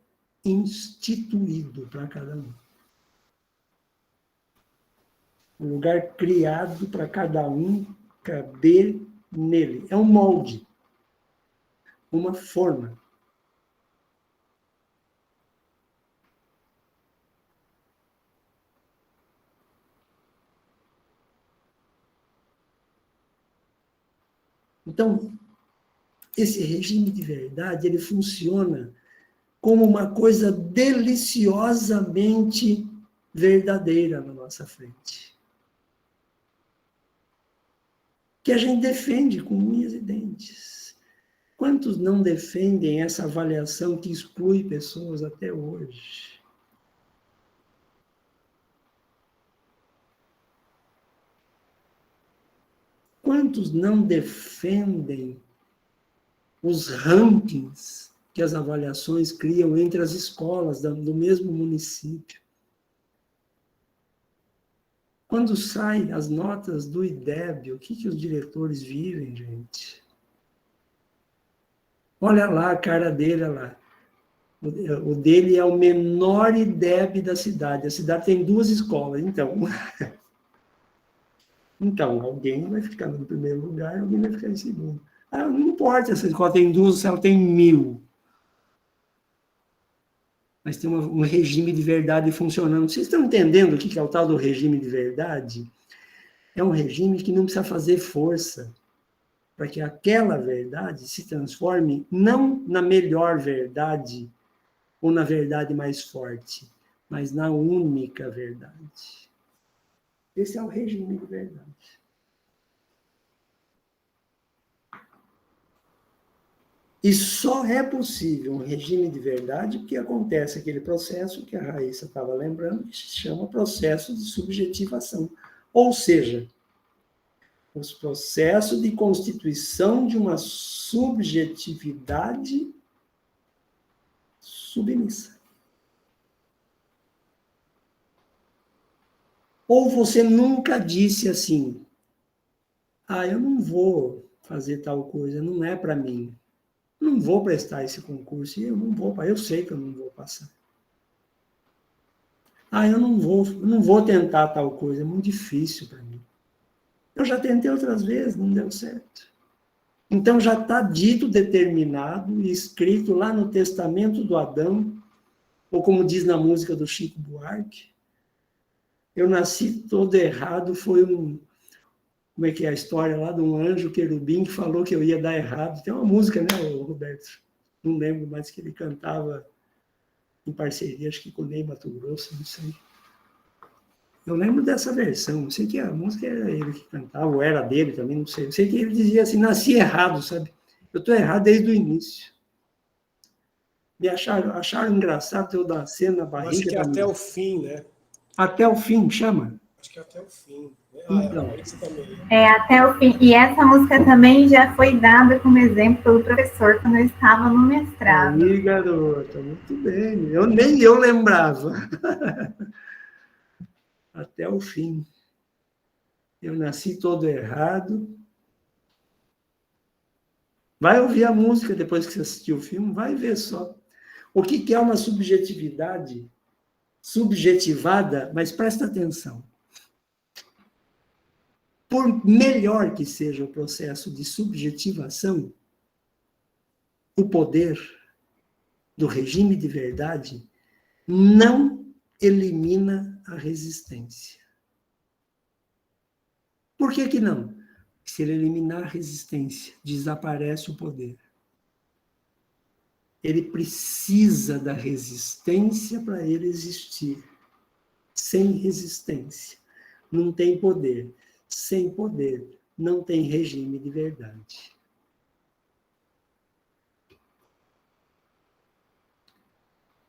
instituído para cada um. Um lugar criado para cada um caber nele. É um molde, uma forma. Então, esse regime de verdade, ele funciona como uma coisa deliciosamente verdadeira na nossa frente. Que a gente defende com unhas e dentes. Quantos não defendem essa avaliação que exclui pessoas até hoje? Quantos não defendem os rankings que as avaliações criam entre as escolas do mesmo município? Quando saem as notas do IDEB, o que os diretores vivem, gente? Olha lá a cara dele, olha lá. O dele é o menor IDEB da cidade. A cidade tem 2 escolas, Então, alguém vai ficar no primeiro lugar, alguém vai ficar em segundo. Não importa se essa escola tem 2 ou se ela tem 1000. Mas tem um regime de verdade funcionando. Vocês estão entendendo o que é o tal do regime de verdade? É um regime que não precisa fazer força para que aquela verdade se transforme não na melhor verdade ou na verdade mais forte, mas na única verdade. Esse é o regime de verdade. E só é possível um regime de verdade porque acontece aquele processo que a Raíssa estava lembrando, que se chama processo de subjetivação. Ou seja, os processos de constituição de uma subjetividade submissa. Ou você nunca disse assim, eu não vou fazer tal coisa, não é para mim. Não vou prestar esse concurso, eu sei que eu não vou passar. Eu não vou tentar tal coisa, é muito difícil para mim. Eu já tentei outras vezes, não deu certo. Então já está dito, determinado e escrito lá no testamento do Adão, ou como diz na música do Chico Buarque, eu nasci todo errado, foi como é que é a história lá de um anjo querubim que falou que eu ia dar errado. Tem uma música, né, Roberto? Não lembro mais, que ele cantava em parceria, acho que com o Ney Mato Grosso, não sei. Eu lembro dessa versão, não sei que a música era ele que cantava, ou era dele também, não sei. Eu sei que ele dizia assim, nasci errado, sabe? Eu estou errado desde o início. Me acharam engraçado eu nascer na barriga. Acho que é até o fim, né? Até o fim, chama? Acho que é até o fim. Então. É até o fim. E essa música também já foi dada como exemplo pelo professor quando eu estava no mestrado. Aí, garota, muito bem. Nem eu lembrava. Até o fim. Eu nasci todo errado. Vai ouvir a música depois que você assistiu o filme, vai ver só. O que é uma subjetividade subjetivada, mas presta atenção. Por melhor que seja o processo de subjetivação, o poder do regime de verdade não elimina a resistência. Por que não? Se ele eliminar a resistência, desaparece o poder. Ele precisa da resistência para ele existir. Sem resistência, não tem poder. Sem poder, não tem regime de verdade.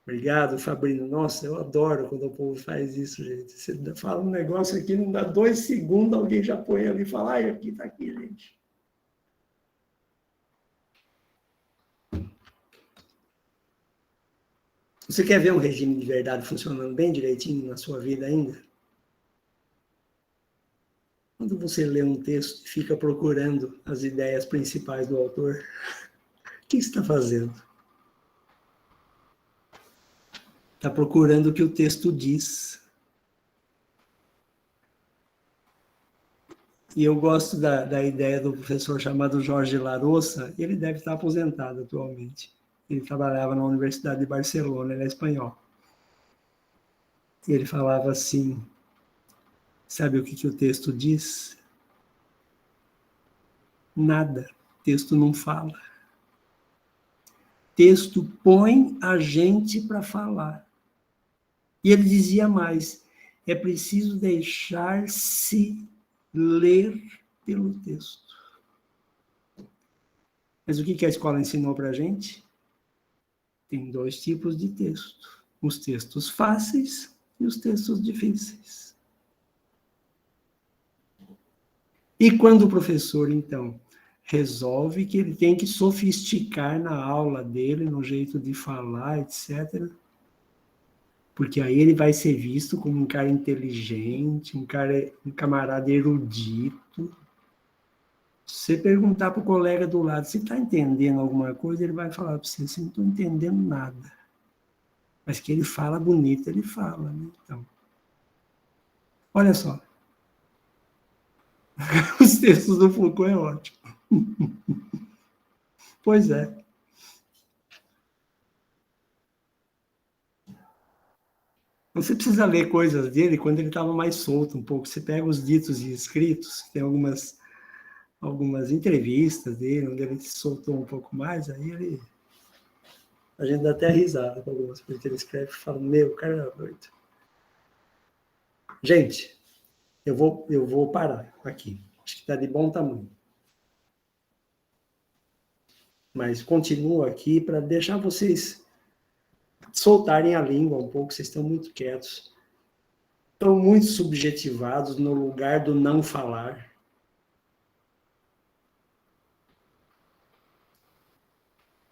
Obrigado, Fabrino. Nossa, eu adoro quando o povo faz isso, gente. Você fala um negócio aqui, não dá 2 segundos, alguém já põe ali e fala, aqui, tá aqui, gente. Você quer ver um regime de verdade funcionando bem direitinho na sua vida ainda? Quando você lê um texto e fica procurando as ideias principais do autor, o que você está fazendo? Está procurando o que o texto diz. E eu gosto da ideia do professor chamado Jorge Larossa, ele deve estar aposentado atualmente. Ele trabalhava na Universidade de Barcelona, ele é espanhol. E ele falava assim, sabe o que o texto diz? Nada, o texto não fala. O texto põe a gente para falar. E ele dizia mais, é preciso deixar-se ler pelo texto. Mas o que a escola ensinou para a gente? Tem 2 tipos de texto. Os textos fáceis e os textos difíceis. E quando o professor, então, resolve que ele tem que sofisticar na aula dele, no jeito de falar, etc., porque aí ele vai ser visto como um cara inteligente, um camarada erudito. Se você perguntar para o colega do lado, você está entendendo alguma coisa, ele vai falar para você, assim, não estou entendendo nada. Mas que ele fala bonito, ele fala, né? Então, olha só. Os textos do Foucault é ótimo. Pois é. Você precisa ler coisas dele quando ele estava mais solto um pouco. Você pega os ditos e escritos, tem algumas entrevistas dele, onde ele se soltou um pouco mais, aí a gente dá até risada com algumas coisas que ele escreve e fala, meu, o cara era doido. Gente, eu vou parar aqui. Acho que está de bom tamanho. Mas continuo aqui para deixar vocês soltarem a língua um pouco, vocês estão muito quietos. Estão muito subjetivados no lugar do não falar.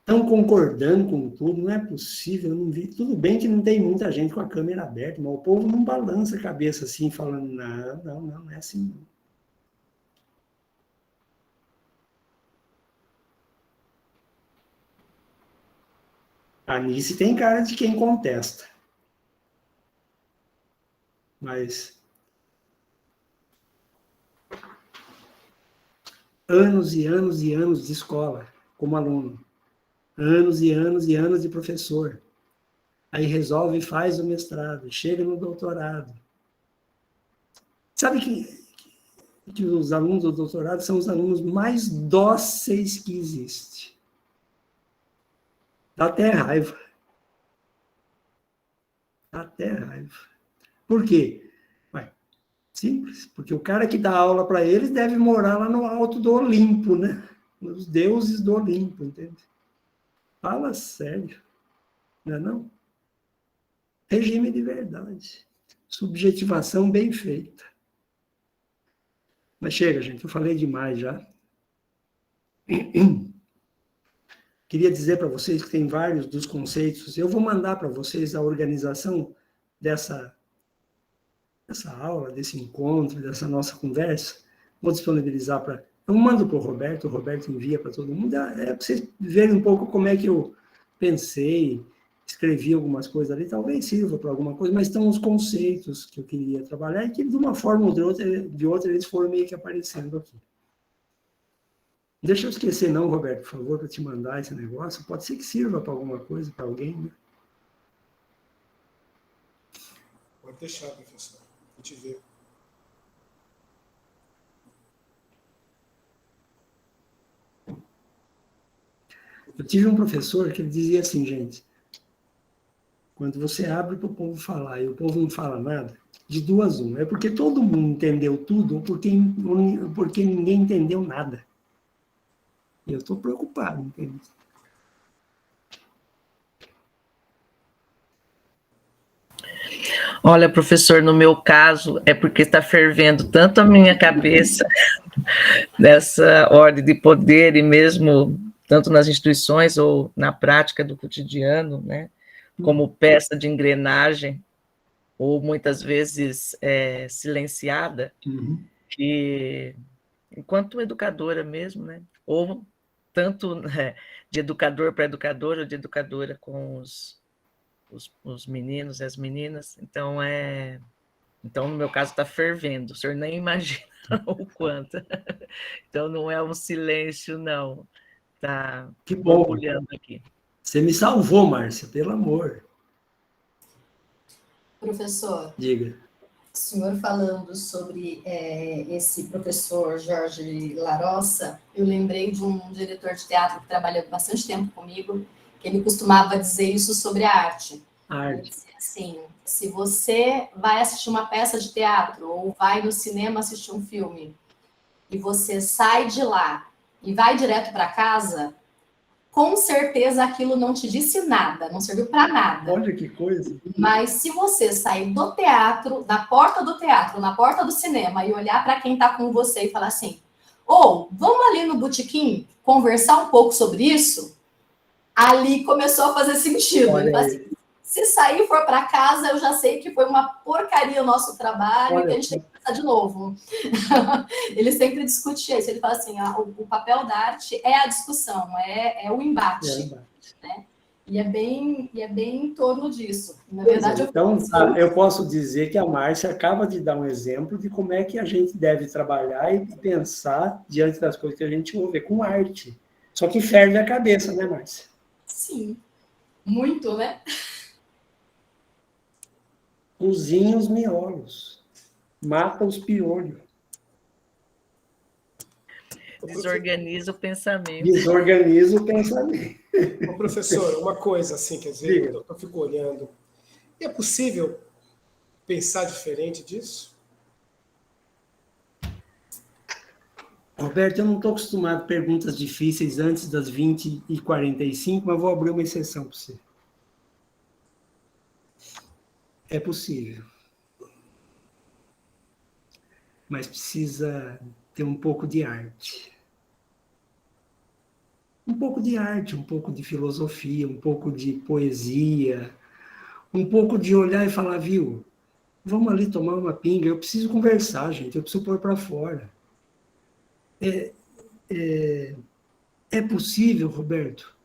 Estão concordando com tudo, não é possível, eu não vi. Tudo bem que não tem muita gente com a câmera aberta, mas o povo não balança a cabeça assim, falando, não é assim não. A Anice tem cara de quem contesta. Mas anos e anos e anos de escola como aluno. Anos e anos e anos de professor. Aí resolve e faz o mestrado, chega no doutorado. Sabe que os alunos do doutorado são os alunos mais dóceis que existem. Dá até raiva. Dá até raiva. Por quê? Simples, porque o cara que dá aula para eles deve morar lá no alto do Olimpo, né? Os deuses do Olimpo, entende? Fala sério, não é não? Regime de verdade. Subjetivação bem feita. Mas chega, gente, eu falei demais já. Queria dizer para vocês que tem vários dos conceitos. Eu vou mandar para vocês a organização dessa aula, desse encontro, dessa nossa conversa. Vou disponibilizar para... Eu mando para o Roberto envia para todo mundo. É para vocês verem um pouco como é que eu pensei, escrevi algumas coisas ali, talvez sirva para alguma coisa, mas estão os conceitos que eu queria trabalhar e que, de uma forma ou de outra eles foram meio que aparecendo aqui. Deixa eu esquecer não, Roberto, por favor, para te mandar esse negócio. Pode ser que sirva para alguma coisa, para alguém, né? Pode deixar, professor. A gente vê. Eu tive um professor que ele dizia assim, gente, quando você abre para o povo falar e o povo não fala nada, de duas uma. É porque todo mundo entendeu tudo ou porque ninguém entendeu nada. E eu estou preocupado, entende? Olha, professor, no meu caso, é porque está fervendo tanto a minha cabeça dessa ordem de poder e mesmo tanto nas instituições ou na prática do cotidiano, né? como peça de engrenagem, ou muitas vezes silenciada, que, enquanto educadora mesmo, né? Ou tanto de educador para educadora, ou de educadora com os meninos e as meninas. Então, no meu caso, está fervendo, o senhor nem imagina o quanto. Então, não é um silêncio, não. Está Que bom. borbulhando aqui. Você me salvou, Márcia, pelo amor. Professor, Diga. o senhor falando sobre esse professor Jorge Larossa, eu lembrei de um diretor de teatro que trabalhou bastante tempo comigo, que ele costumava dizer isso sobre a arte. Ele dizia assim, se você vai assistir uma peça de teatro ou vai no cinema assistir um filme e você sai de lá e vai direto para casa, com certeza aquilo não te disse nada, não serviu para nada. Olha que coisa. Mas se você sair do teatro, da porta do teatro, na porta do cinema, e olhar para quem está com você e falar assim, vamos ali no botequim conversar um pouco sobre isso, ali começou a fazer sentido. Ele fala assim, se sair e for para casa, eu já sei que foi uma porcaria o nosso trabalho, e que a gente tem que começar de novo. Ele sempre discute isso. Ele fala assim, o papel da arte é a discussão, é o embate. Né? E é bem em torno disso. Na verdade, então, eu posso dizer que a Márcia acaba de dar um exemplo de como é que a gente deve trabalhar e pensar diante das coisas que a gente ouve, com arte. Só que ferve a cabeça, né, Márcia? Sim. Muito, né? Cozinha os miolos. Mata os piolhos. Desorganiza o pensamento. Desorganiza o pensamento. Ô, professor, uma coisa assim, quer dizer, eu fico olhando. É possível pensar diferente disso? Roberto, eu não estou acostumado a perguntas difíceis antes das 20h45, mas vou abrir uma exceção para você. É possível. Mas precisa ter um pouco de arte. Um pouco de arte, um pouco de filosofia, um pouco de poesia, um pouco de olhar e falar, viu, vamos ali tomar uma pinga, eu preciso conversar, gente, eu preciso pôr para fora. É possível, Roberto,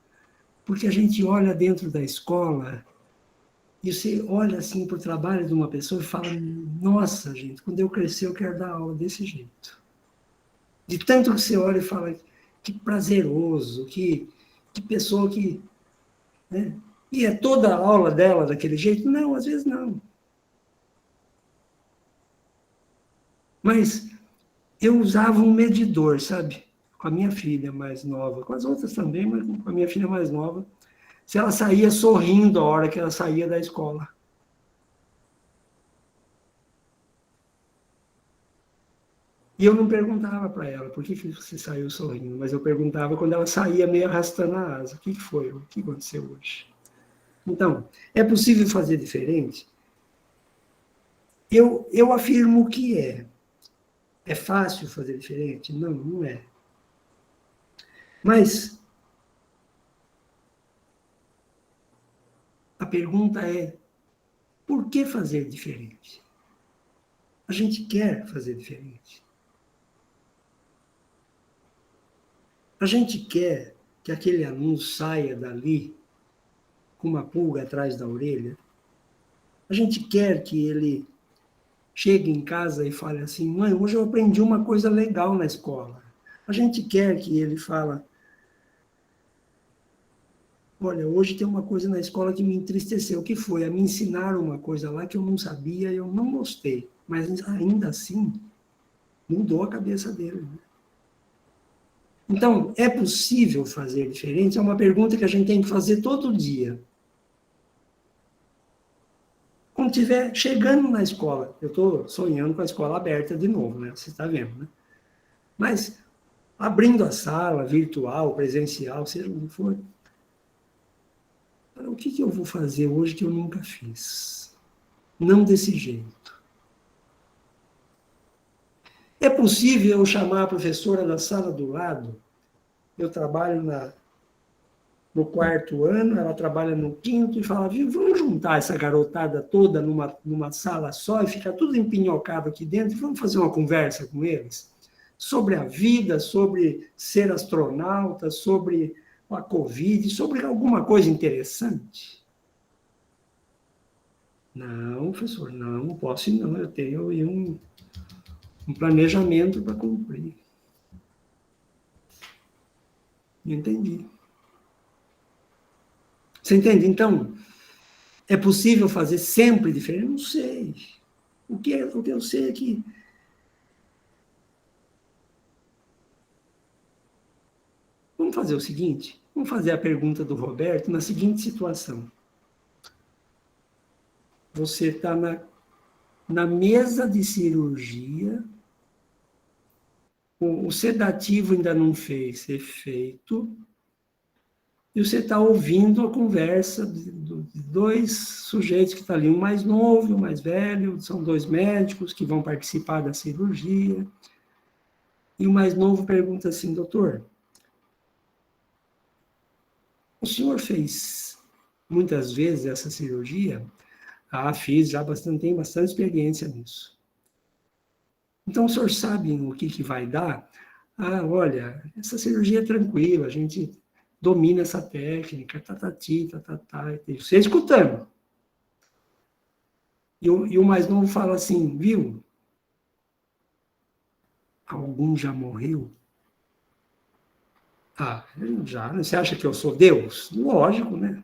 porque a gente olha dentro da escola e você olha assim para o trabalho de uma pessoa e fala, nossa, gente, quando eu crescer eu quero dar aula desse jeito. De tanto que você olha e fala, que prazeroso, que pessoa que... Né? E é toda a aula dela daquele jeito? Não, às vezes não. Mas eu usava um medidor, sabe? Com a minha filha mais nova, com as outras também, mas com a minha filha mais nova, se ela saía sorrindo a hora que ela saía da escola. E eu não perguntava para ela, por que você saiu sorrindo? Mas eu perguntava quando ela saía meio arrastando a asa. O que foi? O que aconteceu hoje? Então, é possível fazer diferente? Eu afirmo que é. É fácil fazer diferente? Não, não é. Mas a pergunta é, por que fazer diferente? A gente quer fazer diferente. A gente quer que aquele aluno saia dali com uma pulga atrás da orelha. A gente quer que ele chegue em casa e fale assim, mãe, hoje eu aprendi uma coisa legal na escola. A gente quer que ele fale, olha, hoje tem uma coisa na escola que me entristeceu. O que foi? Me ensinaram uma coisa lá que eu não sabia e eu não gostei. Mas ainda assim, mudou a cabeça dele. Né? Então, é possível fazer diferente? É uma pergunta que a gente tem que fazer todo dia. Quando estiver chegando na escola, eu estou sonhando com a escola aberta de novo, né? Você está vendo, né? Mas, abrindo a sala, virtual, presencial, seja o que for, o que eu vou fazer hoje que eu nunca fiz? Não desse jeito. É possível eu chamar a professora da sala do lado? Eu trabalho no 4º ano, ela trabalha no 5º, e fala, viu, vamos juntar essa garotada toda numa sala só e ficar tudo empinhocado aqui dentro, e vamos fazer uma conversa com eles sobre a vida, sobre ser astronauta, sobre a Covid, sobre alguma coisa interessante. Não, professor, não posso ir, não, eu tenho um planejamento para cumprir. Entendi. Você entende? Então, é possível fazer sempre diferente? Não sei. O que eu sei é que vamos fazer o seguinte, vamos fazer a pergunta do Roberto na seguinte situação. Você está na mesa de cirurgia, o sedativo ainda não fez efeito, e você está ouvindo a conversa de 2 sujeitos que estão ali, um mais novo e um mais velho, são 2 médicos que vão participar da cirurgia, e o mais novo pergunta assim, doutor, o senhor fez muitas vezes essa cirurgia? Fiz, tenho bastante experiência nisso. Então, o senhor sabe o que vai dar? Olha, essa cirurgia é tranquila, a gente domina essa técnica, você escutando. E o mais novo fala assim, viu? Algum já morreu? Já, você acha que eu sou Deus? Lógico, né?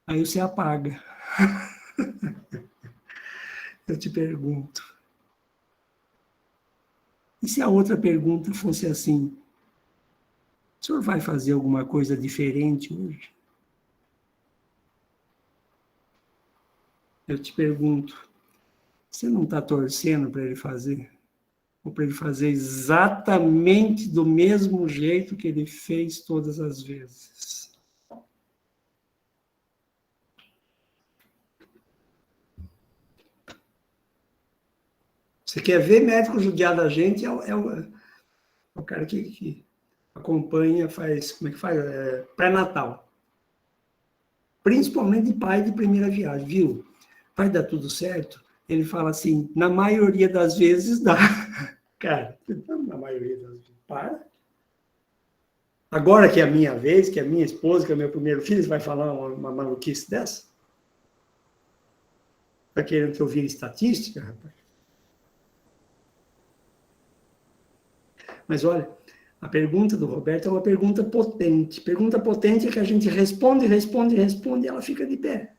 Aí você apaga. Eu te pergunto. E se a outra pergunta fosse assim, o senhor vai fazer alguma coisa diferente hoje? Eu te pergunto, você não está torcendo para ele fazer? Ou para ele fazer exatamente do mesmo jeito que ele fez todas as vezes? Você quer ver médico judiar da gente, é o cara que acompanha, faz, como é que faz? Pré-natal. Principalmente pai de primeira viagem, viu? Vai dar tudo certo? Ele fala assim, na maioria das vezes dá. Cara, na maioria das vezes, para. Agora que é a minha vez, que é a minha esposa, que é meu primeiro filho, você vai falar uma maluquice dessa? Está querendo que eu vire estatística, rapaz? Mas olha, a pergunta do Roberto é uma pergunta potente. Pergunta potente é que a gente responde, e ela fica de pé.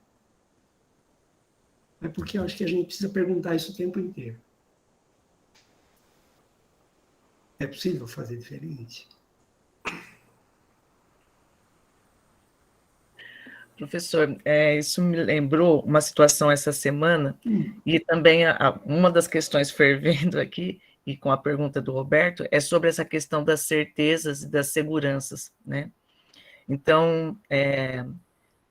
É porque eu acho que a gente precisa perguntar isso o tempo inteiro. É possível fazer diferente? Professor, isso me lembrou uma situação essa semana, e também uma das questões fervendo aqui, e com a pergunta do Roberto, é sobre essa questão das certezas e das seguranças, né? Então,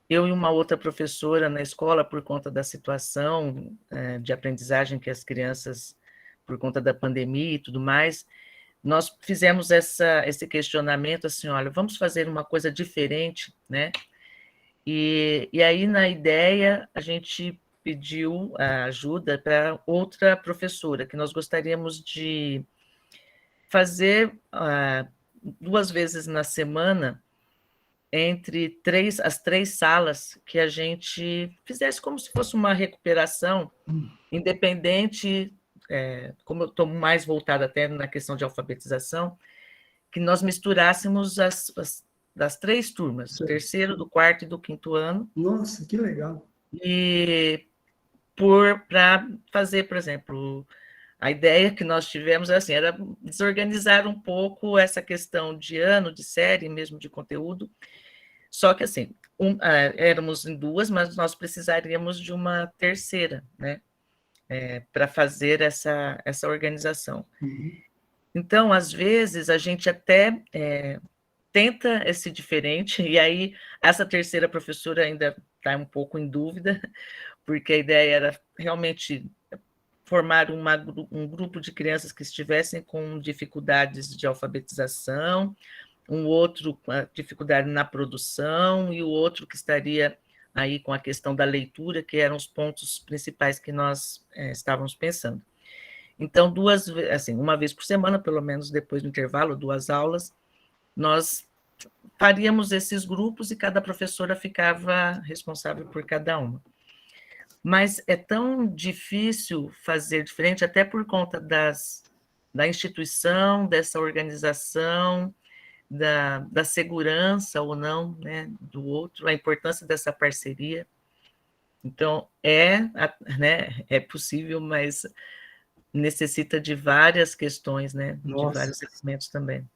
eu e uma outra professora na escola, por conta da situação de aprendizagem que as crianças, por conta da pandemia e tudo mais, nós fizemos esse questionamento assim, olha, vamos fazer uma coisa diferente, né? E aí, na ideia, a gente pediu a ajuda para outra professora, que nós gostaríamos de fazer 2 vezes na semana, entre as 3 salas, que a gente fizesse como se fosse uma recuperação, independente, como eu estou mais voltada até na questão de alfabetização, que nós misturássemos das 3 turmas, do 3º, do 4º e do 5º ano. Nossa, que legal. E para fazer, por exemplo, a ideia que nós tivemos assim, era desorganizar um pouco essa questão de ano, de série, mesmo de conteúdo. Só que assim, éramos em 2, mas nós precisaríamos de uma terceira, né? Para fazer essa organização. Então, às vezes, a gente até tenta esse diferente, e aí essa terceira professora ainda está um pouco em dúvida, porque a ideia era realmente formar um grupo de crianças que estivessem com dificuldades de alfabetização, um outro com a dificuldade na produção e o outro que estaria aí com a questão da leitura, que eram os pontos principais que nós estávamos pensando. Então, uma vez por semana, pelo menos depois do intervalo, 2 aulas, nós faríamos esses grupos e cada professora ficava responsável por cada uma. Mas é tão difícil fazer diferente, até por conta da instituição, dessa organização, da segurança ou não, né, do outro, a importância dessa parceria. Então, é possível, mas necessita de várias questões, né, de vários elementos também.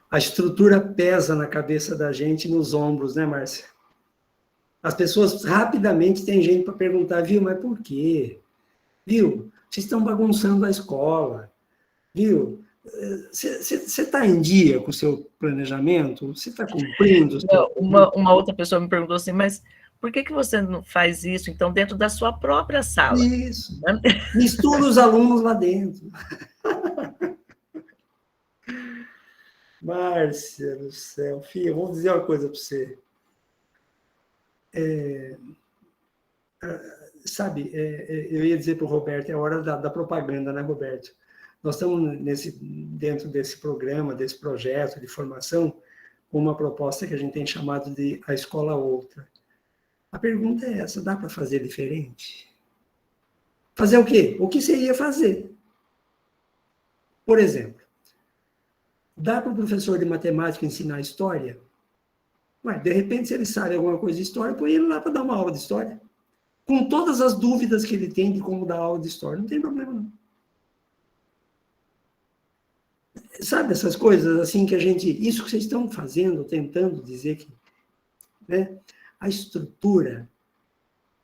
A estrutura pesa na cabeça da gente, nos ombros, né, Márcia? As pessoas rapidamente têm gente para perguntar, viu, mas por quê? Viu, vocês estão bagunçando a escola, viu? Você está em dia com o seu planejamento? Você está cumprindo? Uma outra pessoa me perguntou assim, mas por que você não faz isso, então, dentro da sua própria sala? Isso, mistura os alunos lá dentro. Márcia do céu, filha, eu vou dizer uma coisa para você. Sabe, eu ia dizer para o Roberto, é a hora da propaganda, né, Roberto? Nós estamos dentro desse programa, desse projeto de formação, com uma proposta que a gente tem chamado de A Escola Outra. A pergunta é essa, dá para fazer diferente? Fazer o quê? O que você ia fazer? Por exemplo, dá para o professor de matemática ensinar história? Ué, de repente, se ele sabe alguma coisa de história, põe ele lá para dar uma aula de história. Com todas as dúvidas que ele tem de como dar aula de história. Não tem problema, não. Sabe essas coisas assim que isso que vocês estão fazendo, tentando dizer que, né, a estrutura,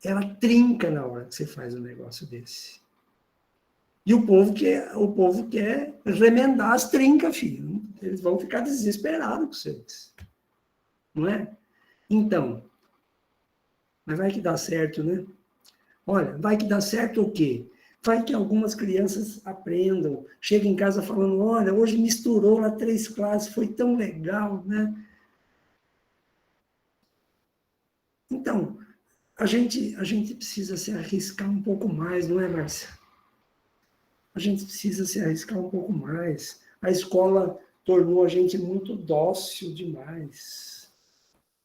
ela trinca na hora que você faz um negócio desse. E o povo quer remendar as trincas, filho. Eles vão ficar desesperados com vocês. Não é? Então, mas vai que dá certo, né? Olha, vai que dá certo o quê? Vai que algumas crianças aprendam, chegam em casa falando, olha, hoje misturou lá 3 classes, foi tão legal, né? Então, a gente precisa se arriscar um pouco mais, não é, Márcia? A gente precisa se arriscar um pouco mais. A escola tornou a gente muito dócil demais.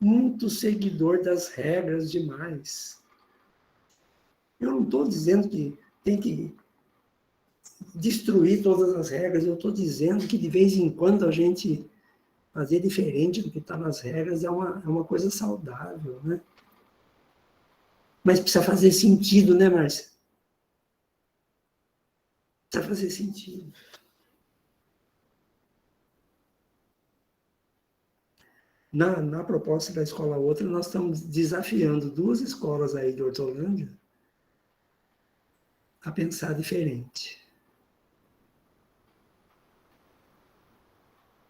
Muito seguidor das regras demais. Eu não estou dizendo que tem que destruir todas as regras, eu estou dizendo que de vez em quando a gente fazer diferente do que está nas regras é uma coisa saudável, né? Mas precisa fazer sentido, né, Márcia? Precisa fazer sentido. Na proposta da Escola Outra, nós estamos desafiando 2 escolas aí de Hortolândia a pensar diferente.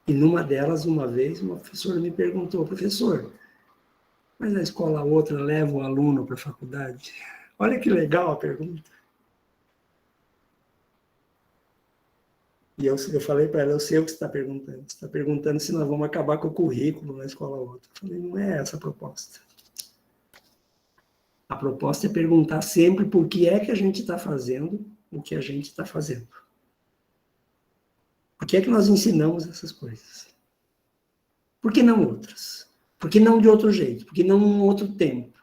E numa delas, uma vez, uma professora me perguntou, professor, mas a Escola Outra leva o aluno para a faculdade? Olha que legal a pergunta. E eu falei para ela, eu sei o que você está perguntando. Você está perguntando se nós vamos acabar com o currículo na Escola Outra. Eu falei, não é essa a proposta. A proposta é perguntar sempre por que é que a gente está fazendo o que a gente está fazendo. Por que é que nós ensinamos essas coisas? Por que não outras? Por que não de outro jeito? Por que não em outro tempo?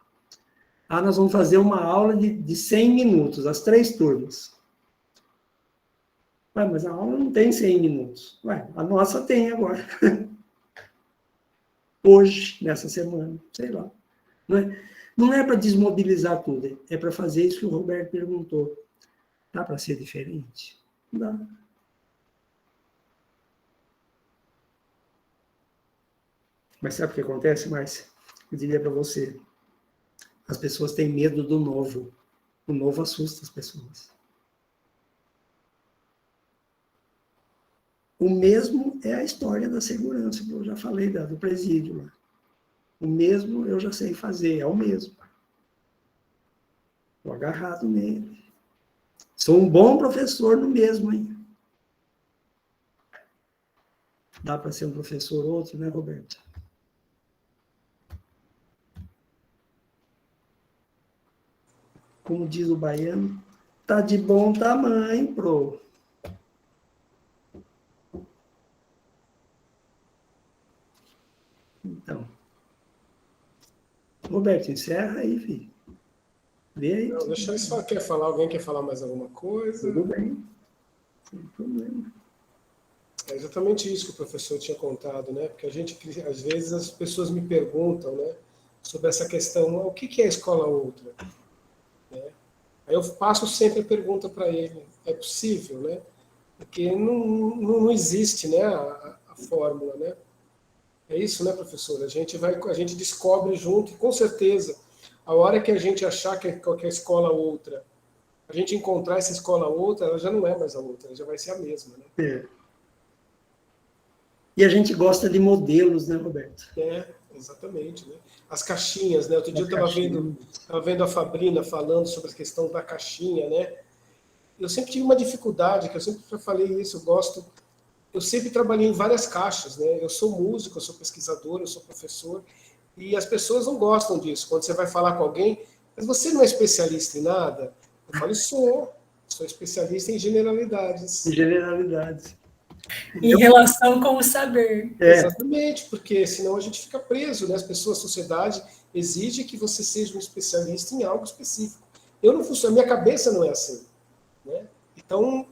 Ah, nós vamos fazer uma aula de 100 minutos, as 3 turmas. Ué, mas a aula não tem 100 minutos. Ué, a nossa tem agora. Hoje, nessa semana, sei lá. Não é para desmobilizar tudo, é para fazer isso que o Roberto perguntou. Dá para ser diferente? Dá. Mas sabe o que acontece, Márcia? Eu diria para você, as pessoas têm medo do novo. O novo assusta as pessoas. O mesmo é a história da segurança, que eu já falei do presídio lá. O mesmo eu já sei fazer, é o mesmo. Estou agarrado nele. Sou um bom professor no mesmo, hein? Dá para ser um professor ou outro, né, Roberto? Como diz o baiano, tá de bom tamanho, pro. Então. Roberto, encerra aí, filho. Vê aí. Não, deixa eu só quer falar. Alguém quer falar mais alguma coisa? Tudo bem. Sem problema. É exatamente isso que o professor tinha contado, né? Porque às vezes as pessoas me perguntam, né, sobre essa questão, o que é a escola outra? Né? Aí eu passo sempre a pergunta para ele, é possível, né? Porque não existe, né, a fórmula, né? É isso, né, professor? A gente descobre junto, e com certeza, a hora que a gente achar que é escola outra, a gente encontrar essa escola outra, ela já não é mais a outra, ela já vai ser a mesma, né? É. E a gente gosta de modelos, né, Roberto? É, exatamente, né? As caixinhas, né? Outro dia eu estava vendo a Fabrina falando sobre a questão da caixinha, né? Eu sempre tive uma dificuldade, que eu sempre falei isso, eu sempre trabalhei em várias caixas, né? Eu sou músico, eu sou pesquisador, eu sou professor, e as pessoas não gostam disso. Quando você vai falar com alguém, mas você não é especialista em nada? Eu falo, sou especialista em generalidades. Em generalidades. Em relação com o saber. Exatamente, porque senão a gente fica preso, né? As pessoas, a sociedade exige que você seja um especialista em algo específico. Eu não funciono, a minha cabeça não é assim, né? Então,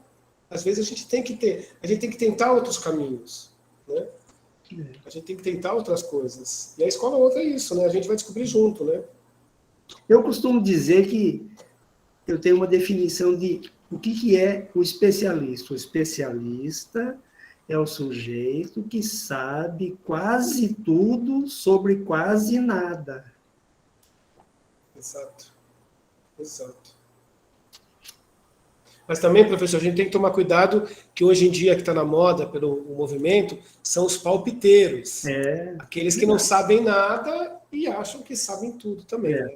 às vezes a gente tem que tentar outros caminhos, né? A gente tem que tentar outras coisas. E a escola outra é isso, né? A gente vai descobrir junto, né? Eu costumo dizer que eu tenho uma definição de o que é o especialista. O especialista é o sujeito que sabe quase tudo sobre quase nada. Exato. Mas também, professor, a gente tem que tomar cuidado que hoje em dia, que está na moda pelo movimento, são os palpiteiros. Aqueles que não sabem nada e acham que sabem tudo também. Né?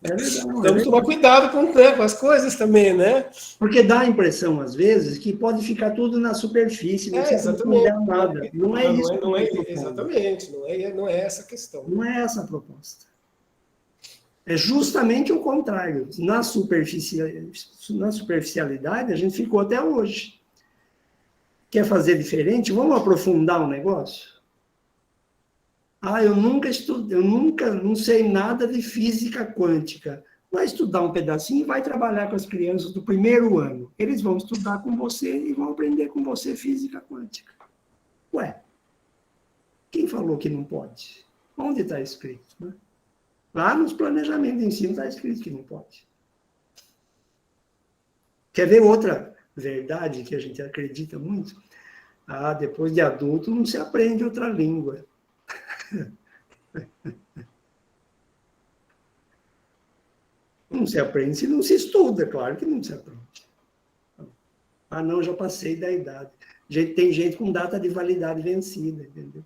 Temos que tomar cuidado com as coisas também, né? Porque dá a impressão, às vezes, que pode ficar tudo na superfície, não exatamente. Não nada. Não é isso. Exatamente, não é essa a questão. Não é essa a proposta. É justamente o contrário. Na superficialidade, a gente ficou até hoje. Quer fazer diferente? Vamos aprofundar o negócio? Eu não sei nada de física quântica. Vai estudar um pedacinho e vai trabalhar com as crianças do primeiro ano. Eles vão estudar com você e vão aprender com você física quântica. Ué, quem falou que não pode? Onde está escrito, né? Lá nos planejamentos de ensino está escrito que não pode. Quer ver outra verdade que a gente acredita muito? Depois de adulto não se aprende outra língua. Não se aprende se não se estuda, claro que não se aprende. Não, já passei da idade. Tem gente com data de validade vencida, entendeu?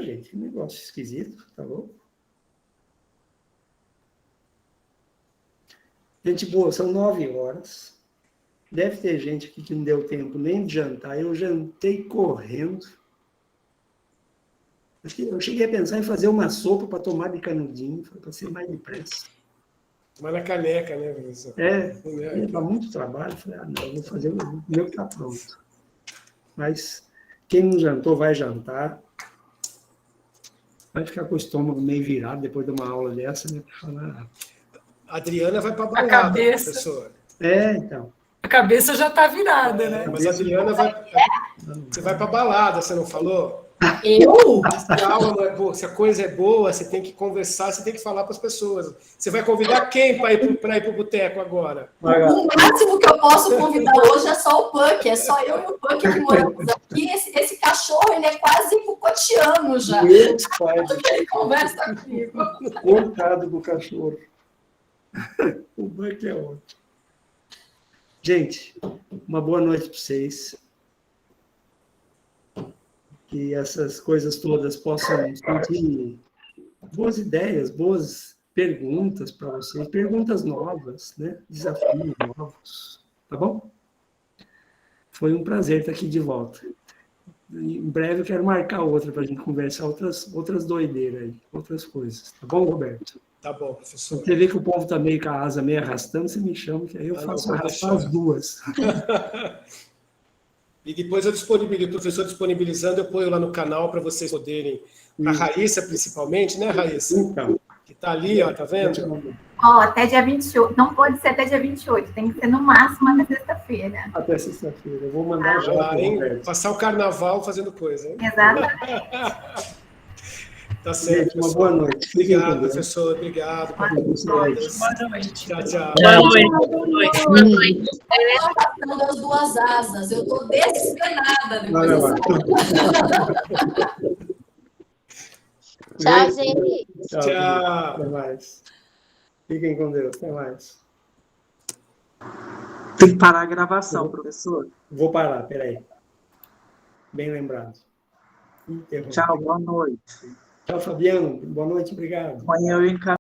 Gente, que negócio esquisito, tá louco? Gente boa, são 9 horas. Deve ter gente aqui que não deu tempo nem de jantar. Eu jantei correndo. Eu cheguei a pensar em fazer uma sopa para tomar de canudinho, para ser mais depressa. Tomar na caneca, né, professor? Dá muito trabalho. Falei, não, eu vou fazer o meu que está pronto. Mas quem não jantou vai jantar. Vai ficar com o estômago meio virado depois de uma aula dessa, né? A Adriana vai para a balada, professor. Então. A cabeça já está virada, né? Mas a Adriana você vai para a balada, você não falou? Eu? Se a aula não é boa, se a coisa é boa, você tem que conversar, você tem que falar para as pessoas. Você vai convidar quem para ir para o boteco agora? O máximo que eu posso convidar hoje é só o Punk, é só eu e o Punk que moramos aqui. Esse cachorro, ele é quase Foucaultiano já. Ele conversa comigo. Coitado do cachorro. O Punk é ótimo. Gente, uma boa noite para vocês. Que essas coisas todas possam sentir boas ideias, boas perguntas para vocês, perguntas novas, né? Desafios novos, tá bom? Foi um prazer estar aqui de volta. Em breve eu quero marcar outra para a gente conversar outras doideiras aí, outras coisas. Tá bom, Roberto? Tá bom, professor. Você vê que o povo está meio com a asa meio arrastando, você me chama, que aí eu faço arrastar as duas. E depois eu disponibilizo, o professor disponibilizando, eu ponho lá no canal para vocês poderem, a Raíssa principalmente, né, Raíssa? Então. Que está ali, ó, tá vendo? Ó, até dia 28. Não pode ser até dia 28, tem que ser no máximo até sexta-feira. Até sexta-feira. Eu vou mandar já. Passar o carnaval fazendo coisa, hein? Exatamente. Tá certo. Gente, uma boa noite. Obrigado, professor. Obrigado. Boa noite. Tchau, tchau. Boa noite. Boa noite. Não das duas asas. Eu estou desesperada depois Vai lá. Tchau, gente. Tchau. Até mais. Fiquem com Deus. Até mais. Tem que parar a gravação, professor. Vou parar, peraí. Bem lembrado. Interrompi. Tchau, boa noite. Tchau, Fabiano. Boa noite, obrigado. Amanhã eu encaminho.